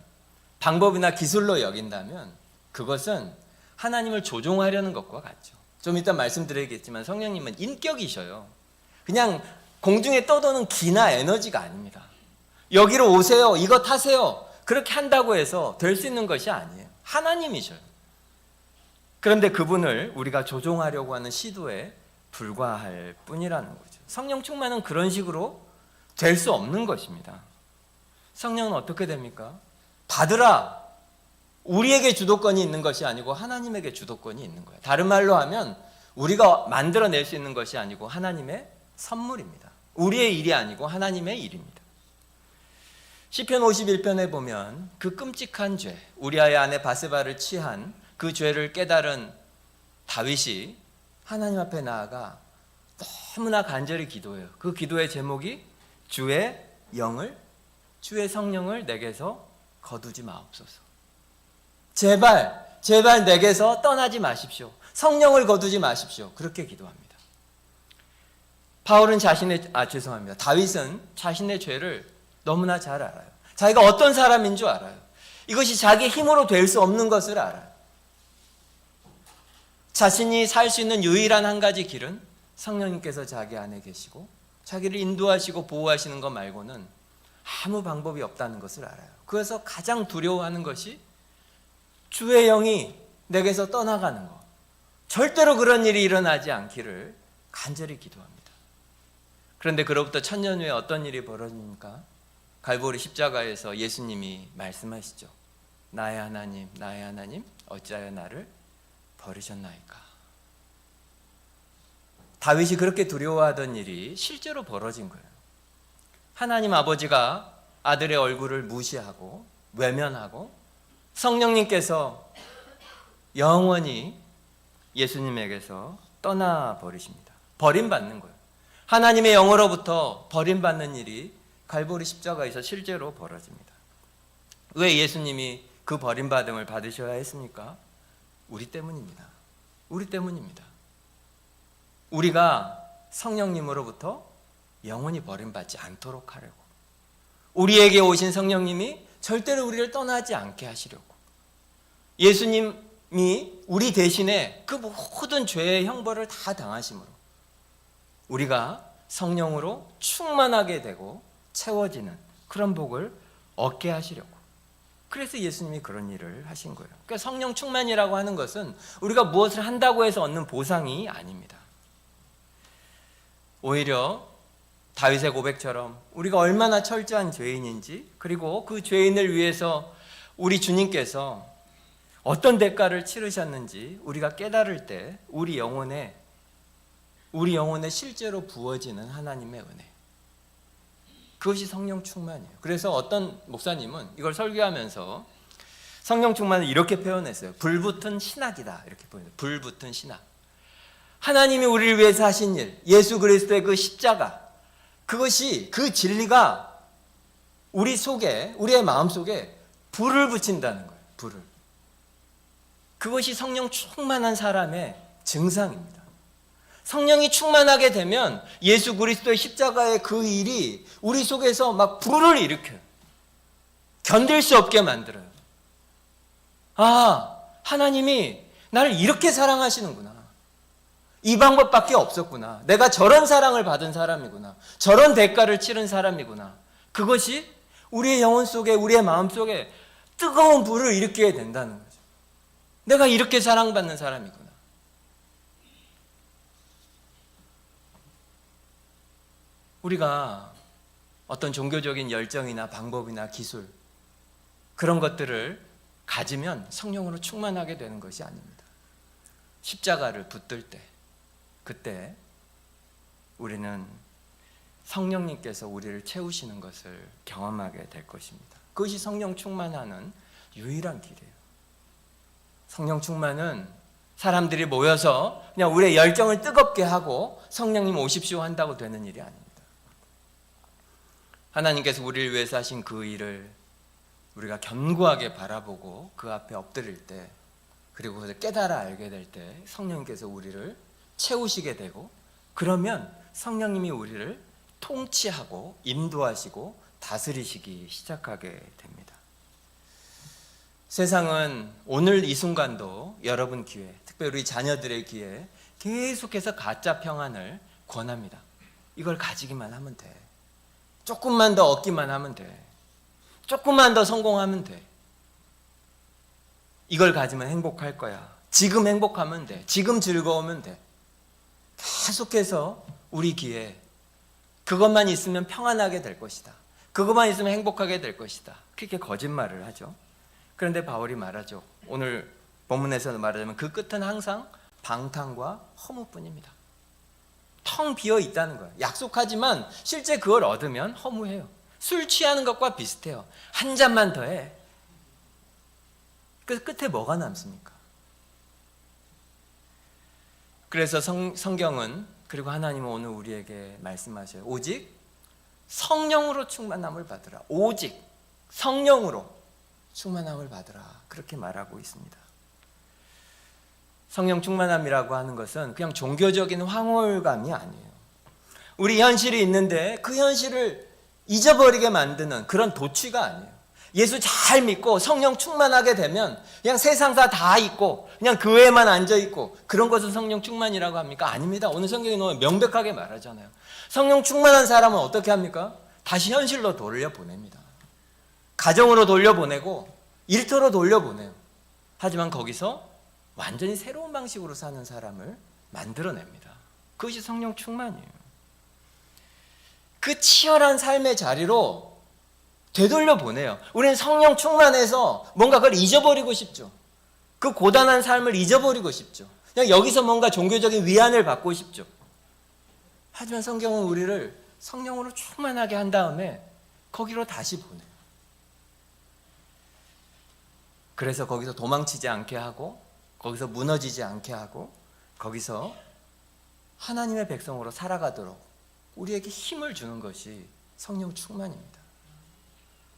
방법이나 기술로 여긴다면 그것은 하나님을 조종하려는 것과 같죠. 좀 이따 말씀드리겠지만 성령님은 인격이셔요. 그냥 공중에 떠도는 기나 에너지가 아닙니다. 여기로 오세요, 이거 타세요, 그렇게 한다고 해서 될 수 있는 것이 아니에요. 하나님이셔요. 그런데 그분을 우리가 조종하려고 하는 시도에 불과할 뿐이라는 거죠. 성령 충만은 그런 식으로 될 수 없는 것입니다. 성령은 어떻게 됩니까? 받으라. 우리에게 주도권이 있는 것이 아니고 하나님에게 주도권이 있는 거예요. 다른 말로 하면 우리가 만들어낼 수 있는 것이 아니고 하나님의 선물입니다. 우리의 일이 아니고 하나님의 일입니다. 시편 51편에 보면 그 끔찍한 죄, 우리아의 아내 바세바를 취한 그 죄를 깨달은 다윗이 하나님 앞에 나아가 너무나 간절히 기도해요. 그 기도의 제목이 주의 성령을 내게서 거두지 마옵소서. 제발 내게서 떠나지 마십시오. 성령을 거두지 마십시오. 그렇게 기도합니다. 다윗은 자신의 죄를 너무나 잘 알아요. 자기가 어떤 사람인 줄 알아요. 이것이 자기 힘으로 될 수 없는 것을 알아요. 자신이 살 수 있는 유일한 한 가지 길은 성령님께서 자기 안에 계시고 자기를 인도하시고 보호하시는 것 말고는 아무 방법이 없다는 것을 알아요. 그래서 가장 두려워하는 것이 주의 영이 내게서 떠나가는 것. 절대로 그런 일이 일어나지 않기를 간절히 기도합니다. 그런데 그로부터 1000년 후에 어떤 일이 벌어집니까? 갈보리 십자가에서 예수님이 말씀하시죠. 나의 하나님, 어찌하여 나를 버리셨나이까. 다윗이 그렇게 두려워하던 일이 실제로 벌어진 거예요. 하나님 아버지가 아들의 얼굴을 무시하고 외면하고 성령님께서 영원히 예수님에게서 떠나버리십니다. 버림받는 거예요. 하나님의 영으로부터 버림받는 일이 갈보리 십자가에서 실제로 벌어집니다. 왜 예수님이 그 버림받음을 받으셔야 했습니까? 우리 때문입니다. 우리 때문입니다. 우리가 성령님으로부터 영원히 버림받지 않도록 하려고, 우리에게 오신 성령님이 절대로 우리를 떠나지 않게 하시려고, 예수님이 우리 대신에 그 모든 죄의 형벌을 다 당하심으로 우리가 성령으로 충만하게 되고 채워지는 그런 복을 얻게 하시려고, 그래서 예수님이 그런 일을 하신 거예요. 그러니까 성령 충만이라고 하는 것은 우리가 무엇을 한다고 해서 얻는 보상이 아닙니다. 오히려 다윗의 고백처럼 우리가 얼마나 철저한 죄인인지, 그리고 그 죄인을 위해서 우리 주님께서 어떤 대가를 치르셨는지 우리가 깨달을 때 우리 영혼에 실제로 부어지는 하나님의 은혜, 그것이 성령 충만이에요. 그래서 어떤 목사님은 이걸 설교하면서 성령 충만을 이렇게 표현했어요. 불붙은 신학이다, 이렇게 표현해요. 불붙은 신학. 하나님이 우리를 위해서 하신 일, 예수 그리스도의 그 십자가, 그것이, 그 진리가 우리 속에, 우리의 마음 속에 불을 붙인다는 거예요. 불을. 그것이 성령 충만한 사람의 증상입니다. 성령이 충만하게 되면 예수 그리스도의 십자가의 그 일이 우리 속에서 막 불을 일으켜요. 견딜 수 없게 만들어요. 아, 하나님이 나를 이렇게 사랑하시는구나. 이 방법밖에 없었구나. 내가 저런 사랑을 받은 사람이구나. 저런 대가를 치른 사람이구나. 그것이 우리의 영혼 속에, 우리의 마음 속에 뜨거운 불을 일으키게 된다는 거죠. 내가 이렇게 사랑받는 사람이구나. 우리가 어떤 종교적인 열정이나 방법이나 기술, 그런 것들을 가지면 성령으로 충만하게 되는 것이 아닙니다. 십자가를 붙들 때, 그때 우리는 성령님께서 우리를 채우시는 것을 경험하게 될 것입니다. 그것이 성령 충만하는 유일한 길이에요. 성령 충만은 사람들이 모여서 그냥 우리의 열정을 뜨겁게 하고 성령님 오십시오 한다고 되는 일이 아닙니다. 하나님께서 우리를 위해서 하신 그 일을 우리가 견고하게 바라보고 그 앞에 엎드릴 때, 그리고 그것을 깨달아 알게 될 때 성령님께서 우리를 채우시게 되고, 그러면 성령님이 우리를 통치하고 인도하시고 다스리시기 시작하게 됩니다. 세상은 오늘 이 순간도 여러분 귀에, 특별히 우리 자녀들의 귀에 계속해서 가짜 평안을 권합니다. 이걸 가지기만 하면 돼. 조금만 더 얻기만 하면 돼. 조금만 더 성공하면 돼. 이걸 가지면 행복할 거야. 지금 행복하면 돼. 지금 즐거우면 돼. 계속해서 우리 귀에 그것만 있으면 평안하게 될 것이다. 그것만 있으면 행복하게 될 것이다. 그렇게 거짓말을 하죠. 그런데 바울이 말하죠. 오늘 본문에서 말하자면 그 끝은 항상 방탕과 허무뿐입니다. 텅 비어 있다는 거예요. 약속하지만 실제 그걸 얻으면 허무해요. 술 취하는 것과 비슷해요. 한 잔만 더 해. 그 끝에 뭐가 남습니까? 그래서 성경은, 그리고 하나님은 오늘 우리에게 말씀하셔요. 오직 성령으로 충만함을 받으라. 오직 성령으로 충만함을 받으라. 그렇게 말하고 있습니다. 성령 충만함이라고 하는 것은 그냥 종교적인 황홀감이 아니에요. 우리 현실이 있는데 그 현실을 잊어버리게 만드는 그런 도취가 아니에요. 예수 잘 믿고 성령 충만하게 되면 그냥 세상사 다 잊고 그냥 교회에만 앉아있고 그런 것을 성령 충만이라고 합니까? 아닙니다. 오늘 성경에 너무 명백하게 말하잖아요. 성령 충만한 사람은 어떻게 합니까? 다시 현실로 돌려보냅니다. 가정으로 돌려보내고 일터로 돌려보내요. 하지만 거기서 완전히 새로운 방식으로 사는 사람을 만들어냅니다. 그것이 성령 충만이에요. 그 치열한 삶의 자리로 되돌려 보내요. 우리는 성령 충만해서 뭔가 그걸 잊어버리고 싶죠. 그 고단한 삶을 잊어버리고 싶죠. 그냥 여기서 뭔가 종교적인 위안을 받고 싶죠. 하지만 성경은 우리를 성령으로 충만하게 한 다음에 거기로 다시 보내요. 그래서 거기서 도망치지 않게 하고 거기서 무너지지 않게 하고 거기서 하나님의 백성으로 살아가도록 우리에게 힘을 주는 것이 성령 충만입니다.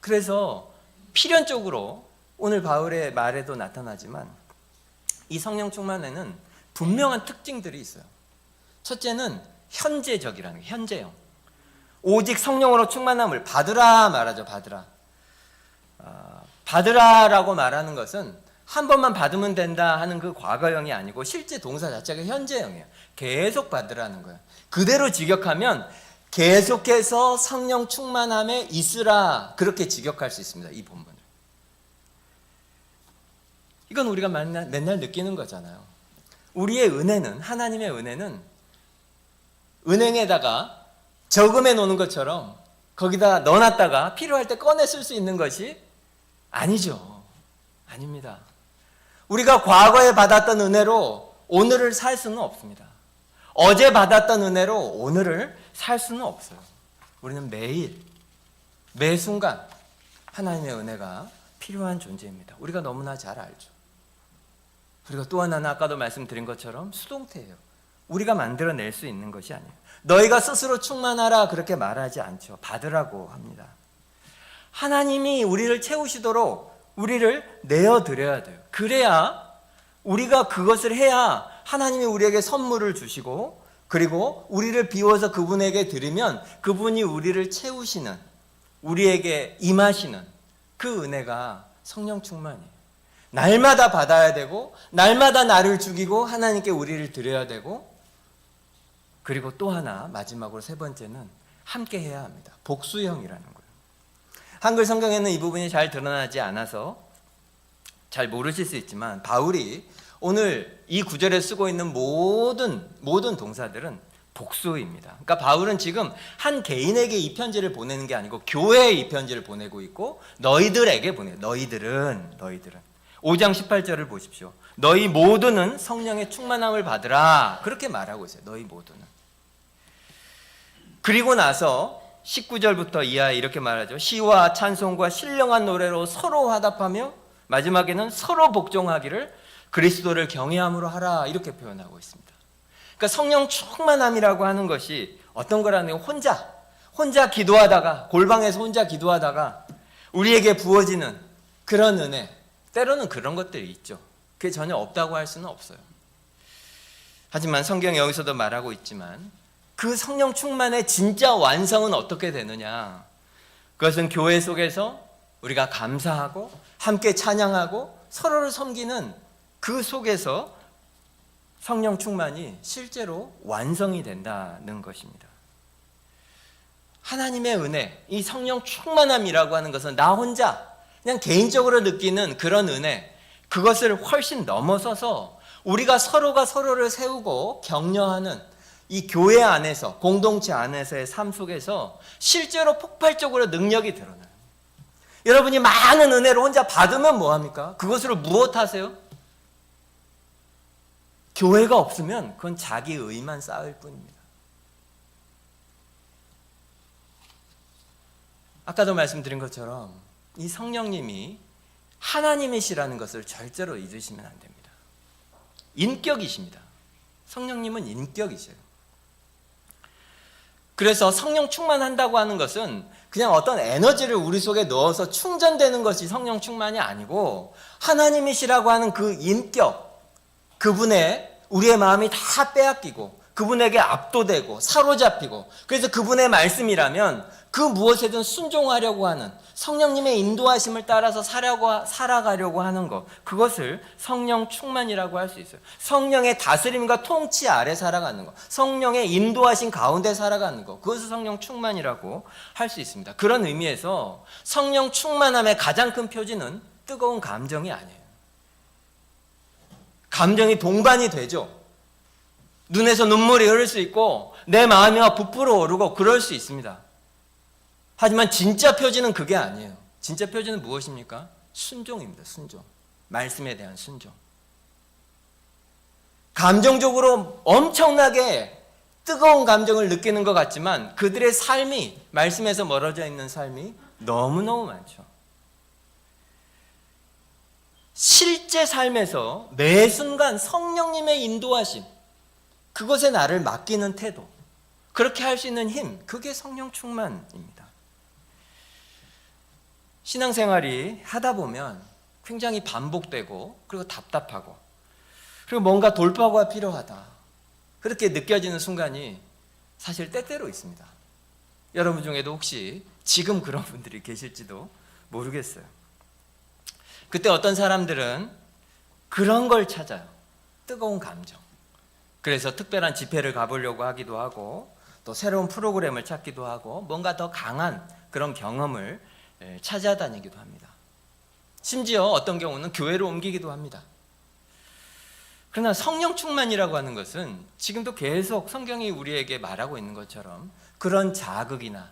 그래서 필연적으로 오늘 바울의 말에도 나타나지만 이 성령 충만에는 분명한 특징들이 있어요. 첫째는 현재적이라는 게 현재형. 오직 성령으로 충만함을 받으라 말하죠. 받으라. 받으라라고 말하는 것은 한 번만 받으면 된다 하는 그 과거형이 아니고 실제 동사 자체가 현재형이에요. 계속 받으라는 거예요. 그대로 직역하면 계속해서 성령 충만함에 있으라 그렇게 직역할 수 있습니다. 이 본문을. 이건 우리가 맨날 느끼는 거잖아요. 우리의 은혜는 하나님의 은혜는 은행에다가 저금해 놓는 것처럼 거기다 넣어놨다가 필요할 때 꺼내 쓸 수 있는 것이 아니죠. 아닙니다. 우리가 과거에 받았던 은혜로 오늘을 살 수는 없습니다. 어제 받았던 은혜로 오늘을 살 수는 없어요. 우리는 매일, 매 순간 하나님의 은혜가 필요한 존재입니다. 우리가 너무나 잘 알죠. 그리고 또 하나는 아까도 말씀드린 것처럼 수동태예요. 우리가 만들어낼 수 있는 것이 아니에요. 너희가 스스로 충만하라 그렇게 말하지 않죠. 받으라고 합니다. 하나님이 우리를 채우시도록 우리를 내어드려야 돼요. 그래야 우리가 그것을 해야 하나님이 우리에게 선물을 주시고 그리고 우리를 비워서 그분에게 드리면 그분이 우리를 채우시는 우리에게 임하시는 그 은혜가 성령 충만이에요. 날마다 받아야 되고 날마다 나를 죽이고 하나님께 우리를 드려야 되고 그리고 또 하나 마지막으로 세 번째는 함께 해야 합니다. 복수형이라는 거예요. 한글 성경에는 이 부분이 잘 드러나지 않아서 잘 모르실 수 있지만 바울이 오늘 이 구절에 쓰고 있는 모든 동사들은 복수입니다. 그러니까 바울은 지금 한 개인에게 이 편지를 보내는 게 아니고 교회에 이 편지를 보내고 있고 너희들에게 보내요. 너희들은 5장 18절을 보십시오. 너희 모두는 성령의 충만함을 받으라 그렇게 말하고 있어요. 너희 모두는. 그리고 나서 19절부터 이하에 이렇게 말하죠. 시와 찬송과 신령한 노래로 서로 화답하며 마지막에는 서로 복종하기를 그리스도를 경외함으로 하라 이렇게 표현하고 있습니다. 그러니까 성령 충만함이라고 하는 것이 어떤 거라는 혼자 기도하다가 골방에서 혼자 기도하다가 우리에게 부어지는 그런 은혜 때로는 그런 것들이 있죠. 그게 전혀 없다고 할 수는 없어요. 하지만 성경이 여기서도 말하고 있지만 그 성령 충만의 진짜 완성은 어떻게 되느냐 그것은 교회 속에서 우리가 감사하고 함께 찬양하고 서로를 섬기는 그 속에서 성령 충만이 실제로 완성이 된다는 것입니다. 하나님의 은혜, 이 성령 충만함이라고 하는 것은 나 혼자 그냥 개인적으로 느끼는 그런 은혜 그것을 훨씬 넘어서서 우리가 서로가 서로를 세우고 격려하는 이 교회 안에서 공동체 안에서의 삶 속에서 실제로 폭발적으로 능력이 드러나요. 여러분이 많은 은혜를 혼자 받으면 뭐합니까? 그것으로 무엇하세요? 교회가 없으면 그건 자기 의만 쌓을 뿐입니다. 아까도 말씀드린 것처럼 이 성령님이 하나님이시라는 것을 절대로 잊으시면 안 됩니다. 인격이십니다. 성령님은 인격이세요. 그래서 성령 충만한다고 하는 것은 그냥 어떤 에너지를 우리 속에 넣어서 충전되는 것이 성령 충만이 아니고 하나님이시라고 하는 그 인격, 그분의 우리의 마음이 다 빼앗기고 그분에게 압도되고 사로잡히고 그래서 그분의 말씀이라면 그 무엇에든 순종하려고 하는, 성령님의 인도하심을 따라서 살아가려고 하는 것, 그것을 성령 충만이라고 할 수 있어요. 성령의 다스림과 통치 아래 살아가는 것, 성령의 인도하심 가운데 살아가는 것, 그것을 성령 충만이라고 할 수 있습니다. 그런 의미에서 성령 충만함의 가장 큰 표지는 뜨거운 감정이 아니에요. 감정이 동반이 되죠. 눈에서 눈물이 흐를 수 있고 내 마음이 막 부풀어 오르고 그럴 수 있습니다. 하지만 진짜 표지는 그게 아니에요. 진짜 표지는 무엇입니까? 순종입니다. 순종. 말씀에 대한 순종. 감정적으로 엄청나게 뜨거운 감정을 느끼는 것 같지만 그들의 삶이, 말씀에서 멀어져 있는 삶이 너무너무 많죠. 실제 삶에서 매 순간 성령님의 인도하심, 그것에 나를 맡기는 태도, 그렇게 할 수 있는 힘, 그게 성령 충만입니다. 신앙생활이 하다 보면 굉장히 반복되고 그리고 답답하고 그리고 뭔가 돌파구가 필요하다, 그렇게 느껴지는 순간이 사실 때때로 있습니다. 여러분 중에도 혹시 지금 그런 분들이 계실지도 모르겠어요. 그때 어떤 사람들은 그런 걸 찾아요. 뜨거운 감정. 그래서 특별한 집회를 가보려고 하기도 하고 또 새로운 프로그램을 찾기도 하고 뭔가 더 강한 그런 경험을 찾아다니기도 합니다. 심지어 어떤 경우는 교회로 옮기기도 합니다. 그러나 성령 충만이라고 하는 것은 지금도 계속 성경이 우리에게 말하고 있는 것처럼 그런 자극이나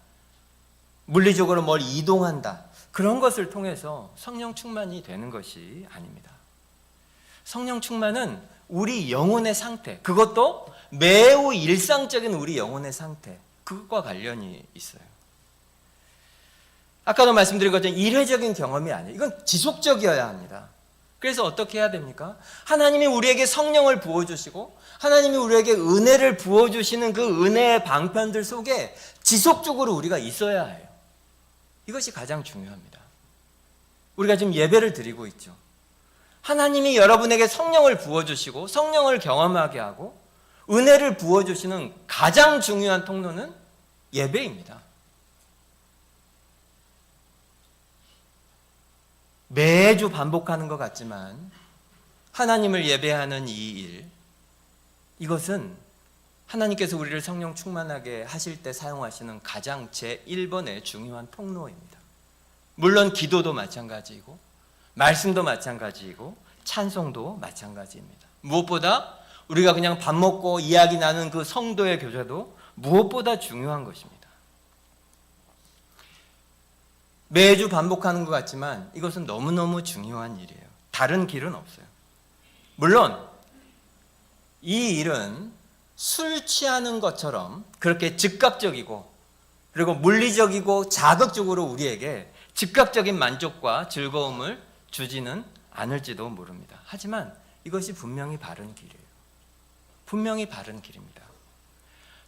물리적으로 뭘 이동한다, 그런 것을 통해서 성령 충만이 되는 것이 아닙니다. 성령 충만은 우리 영혼의 상태, 그것도 매우 일상적인 우리 영혼의 상태, 그것과 관련이 있어요. 아까도 말씀드린 것처럼 일회적인 경험이 아니에요. 이건 지속적이어야 합니다. 그래서 어떻게 해야 됩니까? 하나님이 우리에게 성령을 부어주시고 하나님이 우리에게 은혜를 부어주시는 그 은혜의 방편들 속에 지속적으로 우리가 있어야 해요. 이것이 가장 중요합니다. 우리가 지금 예배를 드리고 있죠. 하나님이 여러분에게 성령을 부어주시고 성령을 경험하게 하고 은혜를 부어주시는 가장 중요한 통로는 예배입니다. 매주 반복하는 것 같지만 하나님을 예배하는 이 일, 이것은 하나님께서 우리를 성령 충만하게 하실 때 사용하시는 가장 제1번의 중요한 통로입니다. 물론 기도도 마찬가지이고 말씀도 마찬가지이고 찬송도 마찬가지입니다. 무엇보다 우리가 그냥 밥 먹고 이야기 나눈 그 성도의 교제도 무엇보다 중요한 것입니다. 매주 반복하는 것 같지만 이것은 너무너무 중요한 일이에요. 다른 길은 없어요. 물론 이 일은 술 취하는 것처럼 그렇게 즉각적이고 그리고 물리적이고 자극적으로 우리에게 즉각적인 만족과 즐거움을 주지는 않을지도 모릅니다. 하지만 이것이 분명히 바른 길이에요. 분명히 바른 길입니다.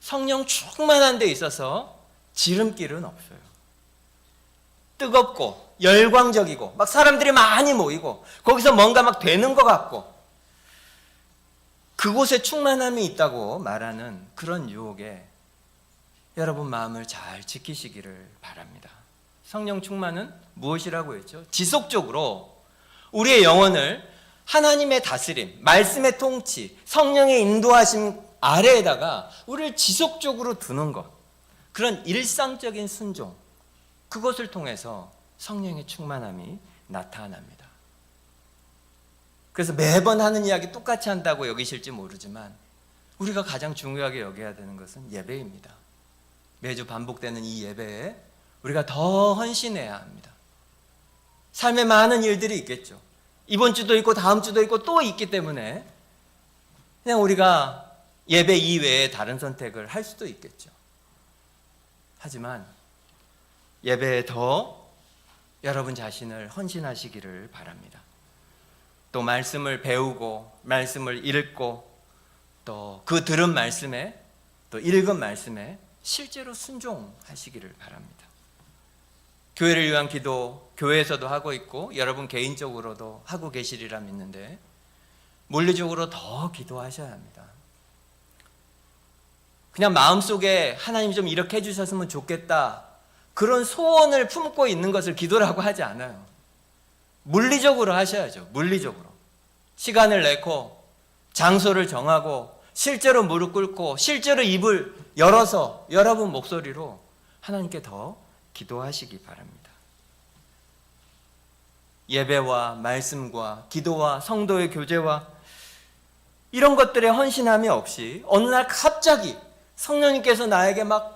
성령 충만한 데 있어서 지름길은 없어요. 뜨겁고 열광적이고 막 사람들이 많이 모이고 거기서 뭔가 막 되는 것 같고 그곳에 충만함이 있다고 말하는 그런 유혹에 여러분 마음을 잘 지키시기를 바랍니다. 성령 충만은 무엇이라고 했죠? 지속적으로 우리의 영혼을 하나님의 다스림, 말씀의 통치, 성령의 인도하심 아래에다가 우리를 지속적으로 두는 것, 그런 일상적인 순종, 그것을 통해서 성령의 충만함이 나타납니다. 그래서 매번 하는 이야기 똑같이 한다고 여기실지 모르지만 우리가 가장 중요하게 여겨야 되는 것은 예배입니다. 매주 반복되는 이 예배에 우리가 더 헌신해야 합니다. 삶에 많은 일들이 있겠죠. 이번 주도 있고 다음 주도 있고 또 있기 때문에 그냥 우리가 예배 이외에 다른 선택을 할 수도 있겠죠. 하지만 예배에 더 여러분 자신을 헌신하시기를 바랍니다. 또 말씀을 배우고 말씀을 읽고 또 그 들은 말씀에 또 읽은 말씀에 실제로 순종하시기를 바랍니다. 교회를 위한 기도 교회에서도 하고 있고 여러분 개인적으로도 하고 계시리라 믿는데 물리적으로 더 기도하셔야 합니다. 그냥 마음속에 하나님 좀 이렇게 해주셨으면 좋겠다 그런 소원을 품고 있는 것을 기도라고 하지 않아요. 물리적으로 하셔야죠. 물리적으로. 시간을 내고 장소를 정하고 실제로 무릎 꿇고 실제로 입을 열어서 여러분 목소리로 하나님께 더 기도하시기 바랍니다. 예배와 말씀과 기도와 성도의 교제와 이런 것들에 헌신함이 없이 어느 날 갑자기 성령님께서 나에게 막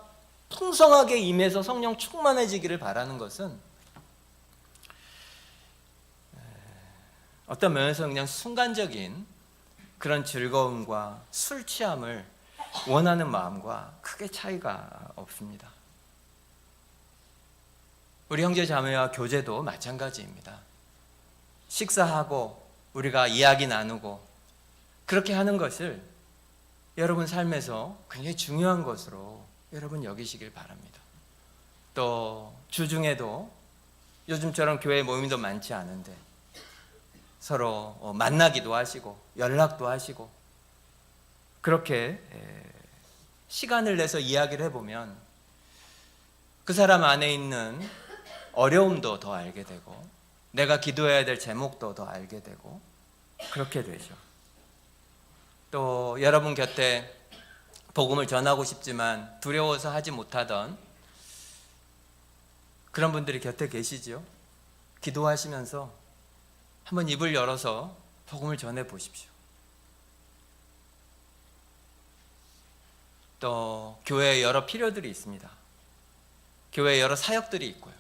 풍성하게 임해서 성령 충만해지기를 바라는 것은 어떤 면에서 그냥 순간적인 그런 즐거움과 술 취함을 원하는 마음과 크게 차이가 없습니다. 우리 형제 자매와 교제도 마찬가지입니다. 식사하고 우리가 이야기 나누고 그렇게 하는 것을 여러분 삶에서 굉장히 중요한 것으로 여러분 여기시길 바랍니다. 또 주중에도 요즘처럼 교회 모임도 많지 않은데 서로 만나기도 하시고 연락도 하시고 그렇게 시간을 내서 이야기를 해보면 그 사람 안에 있는 어려움도 더 알게 되고 내가 기도해야 될 제목도 더 알게 되고 그렇게 되죠. 또 여러분 곁에 복음을 전하고 싶지만 두려워서 하지 못하던 그런 분들이 곁에 계시죠. 기도하시면서 한번 입을 열어서 복음을 전해 보십시오. 또 교회에 여러 필요들이 있습니다. 교회에 여러 사역들이 있고요.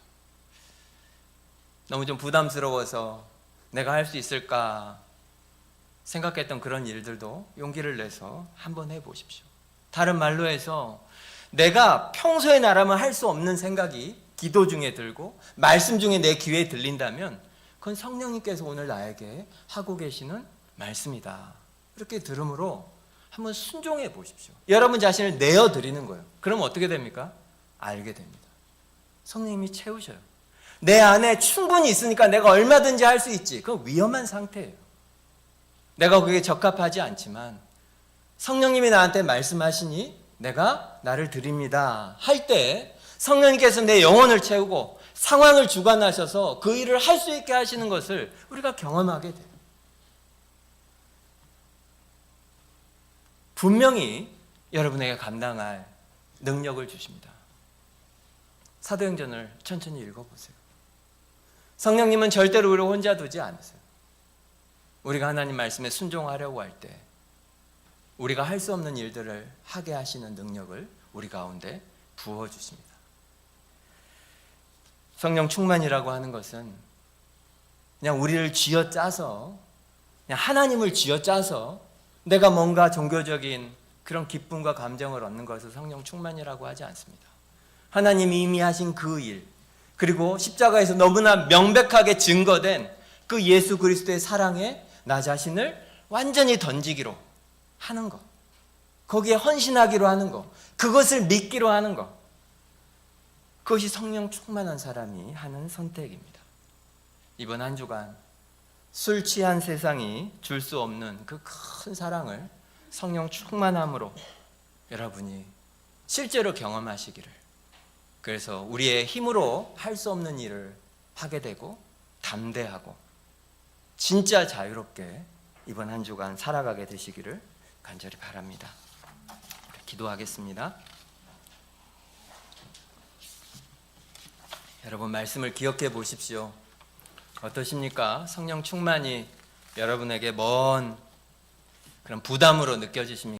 너무 좀 부담스러워서 내가 할 수 있을까 생각했던 그런 일들도 용기를 내서 한번 해보십시오. 다른 말로 해서 내가 평소에 나라면 할 수 없는 생각이 기도 중에 들고 말씀 중에 내 귀에 들린다면 그건 성령님께서 오늘 나에게 하고 계시는 말씀이다. 이렇게 들음으로 한번 순종해 보십시오. 여러분 자신을 내어드리는 거예요. 그럼 어떻게 됩니까? 알게 됩니다. 성령님이 채우셔요. 내 안에 충분히 있으니까 내가 얼마든지 할 수 있지. 그건 위험한 상태예요. 내가 그게 적합하지 않지만 성령님이 나한테 말씀하시니 내가 나를 드립니다 할 때 성령님께서 내 영혼을 채우고 상황을 주관하셔서 그 일을 할 수 있게 하시는 것을 우리가 경험하게 돼요. 분명히 여러분에게 감당할 능력을 주십니다. 사도행전을 천천히 읽어보세요. 성령님은 절대로 우리를 혼자 두지 않으세요. 우리가 하나님 말씀에 순종하려고 할 때 우리가 할 수 없는 일들을 하게 하시는 능력을 우리 가운데 부어주십니다. 성령 충만이라고 하는 것은 그냥 우리를 쥐어짜서 그냥 하나님을 쥐어짜서 내가 뭔가 종교적인 그런 기쁨과 감정을 얻는 것을 성령 충만이라고 하지 않습니다. 하나님이 이미 하신 그 일, 그리고 십자가에서 너무나 명백하게 증거된 그 예수 그리스도의 사랑에 나 자신을 완전히 던지기로 하는 것, 거기에 헌신하기로 하는 것, 그것을 믿기로 하는 것, 그것이 성령 충만한 사람이 하는 선택입니다. 이번 한 주간 술 취한 세상이 줄 수 없는 그 큰 사랑을 성령 충만함으로 여러분이 실제로 경험하시기를, 그래서 우리의 힘으로 할 수 없는 일을 하게 되고 담대하고 진짜 자유롭게 이번 한 주간 살아가게 되시기를 간절히 바랍니다. 기도하겠습니다. 여러분 말씀을 기억해 보십시오. 어떠십니까? 성령 충만이 여러분에게 먼 그런 부담으로 느껴지십니까?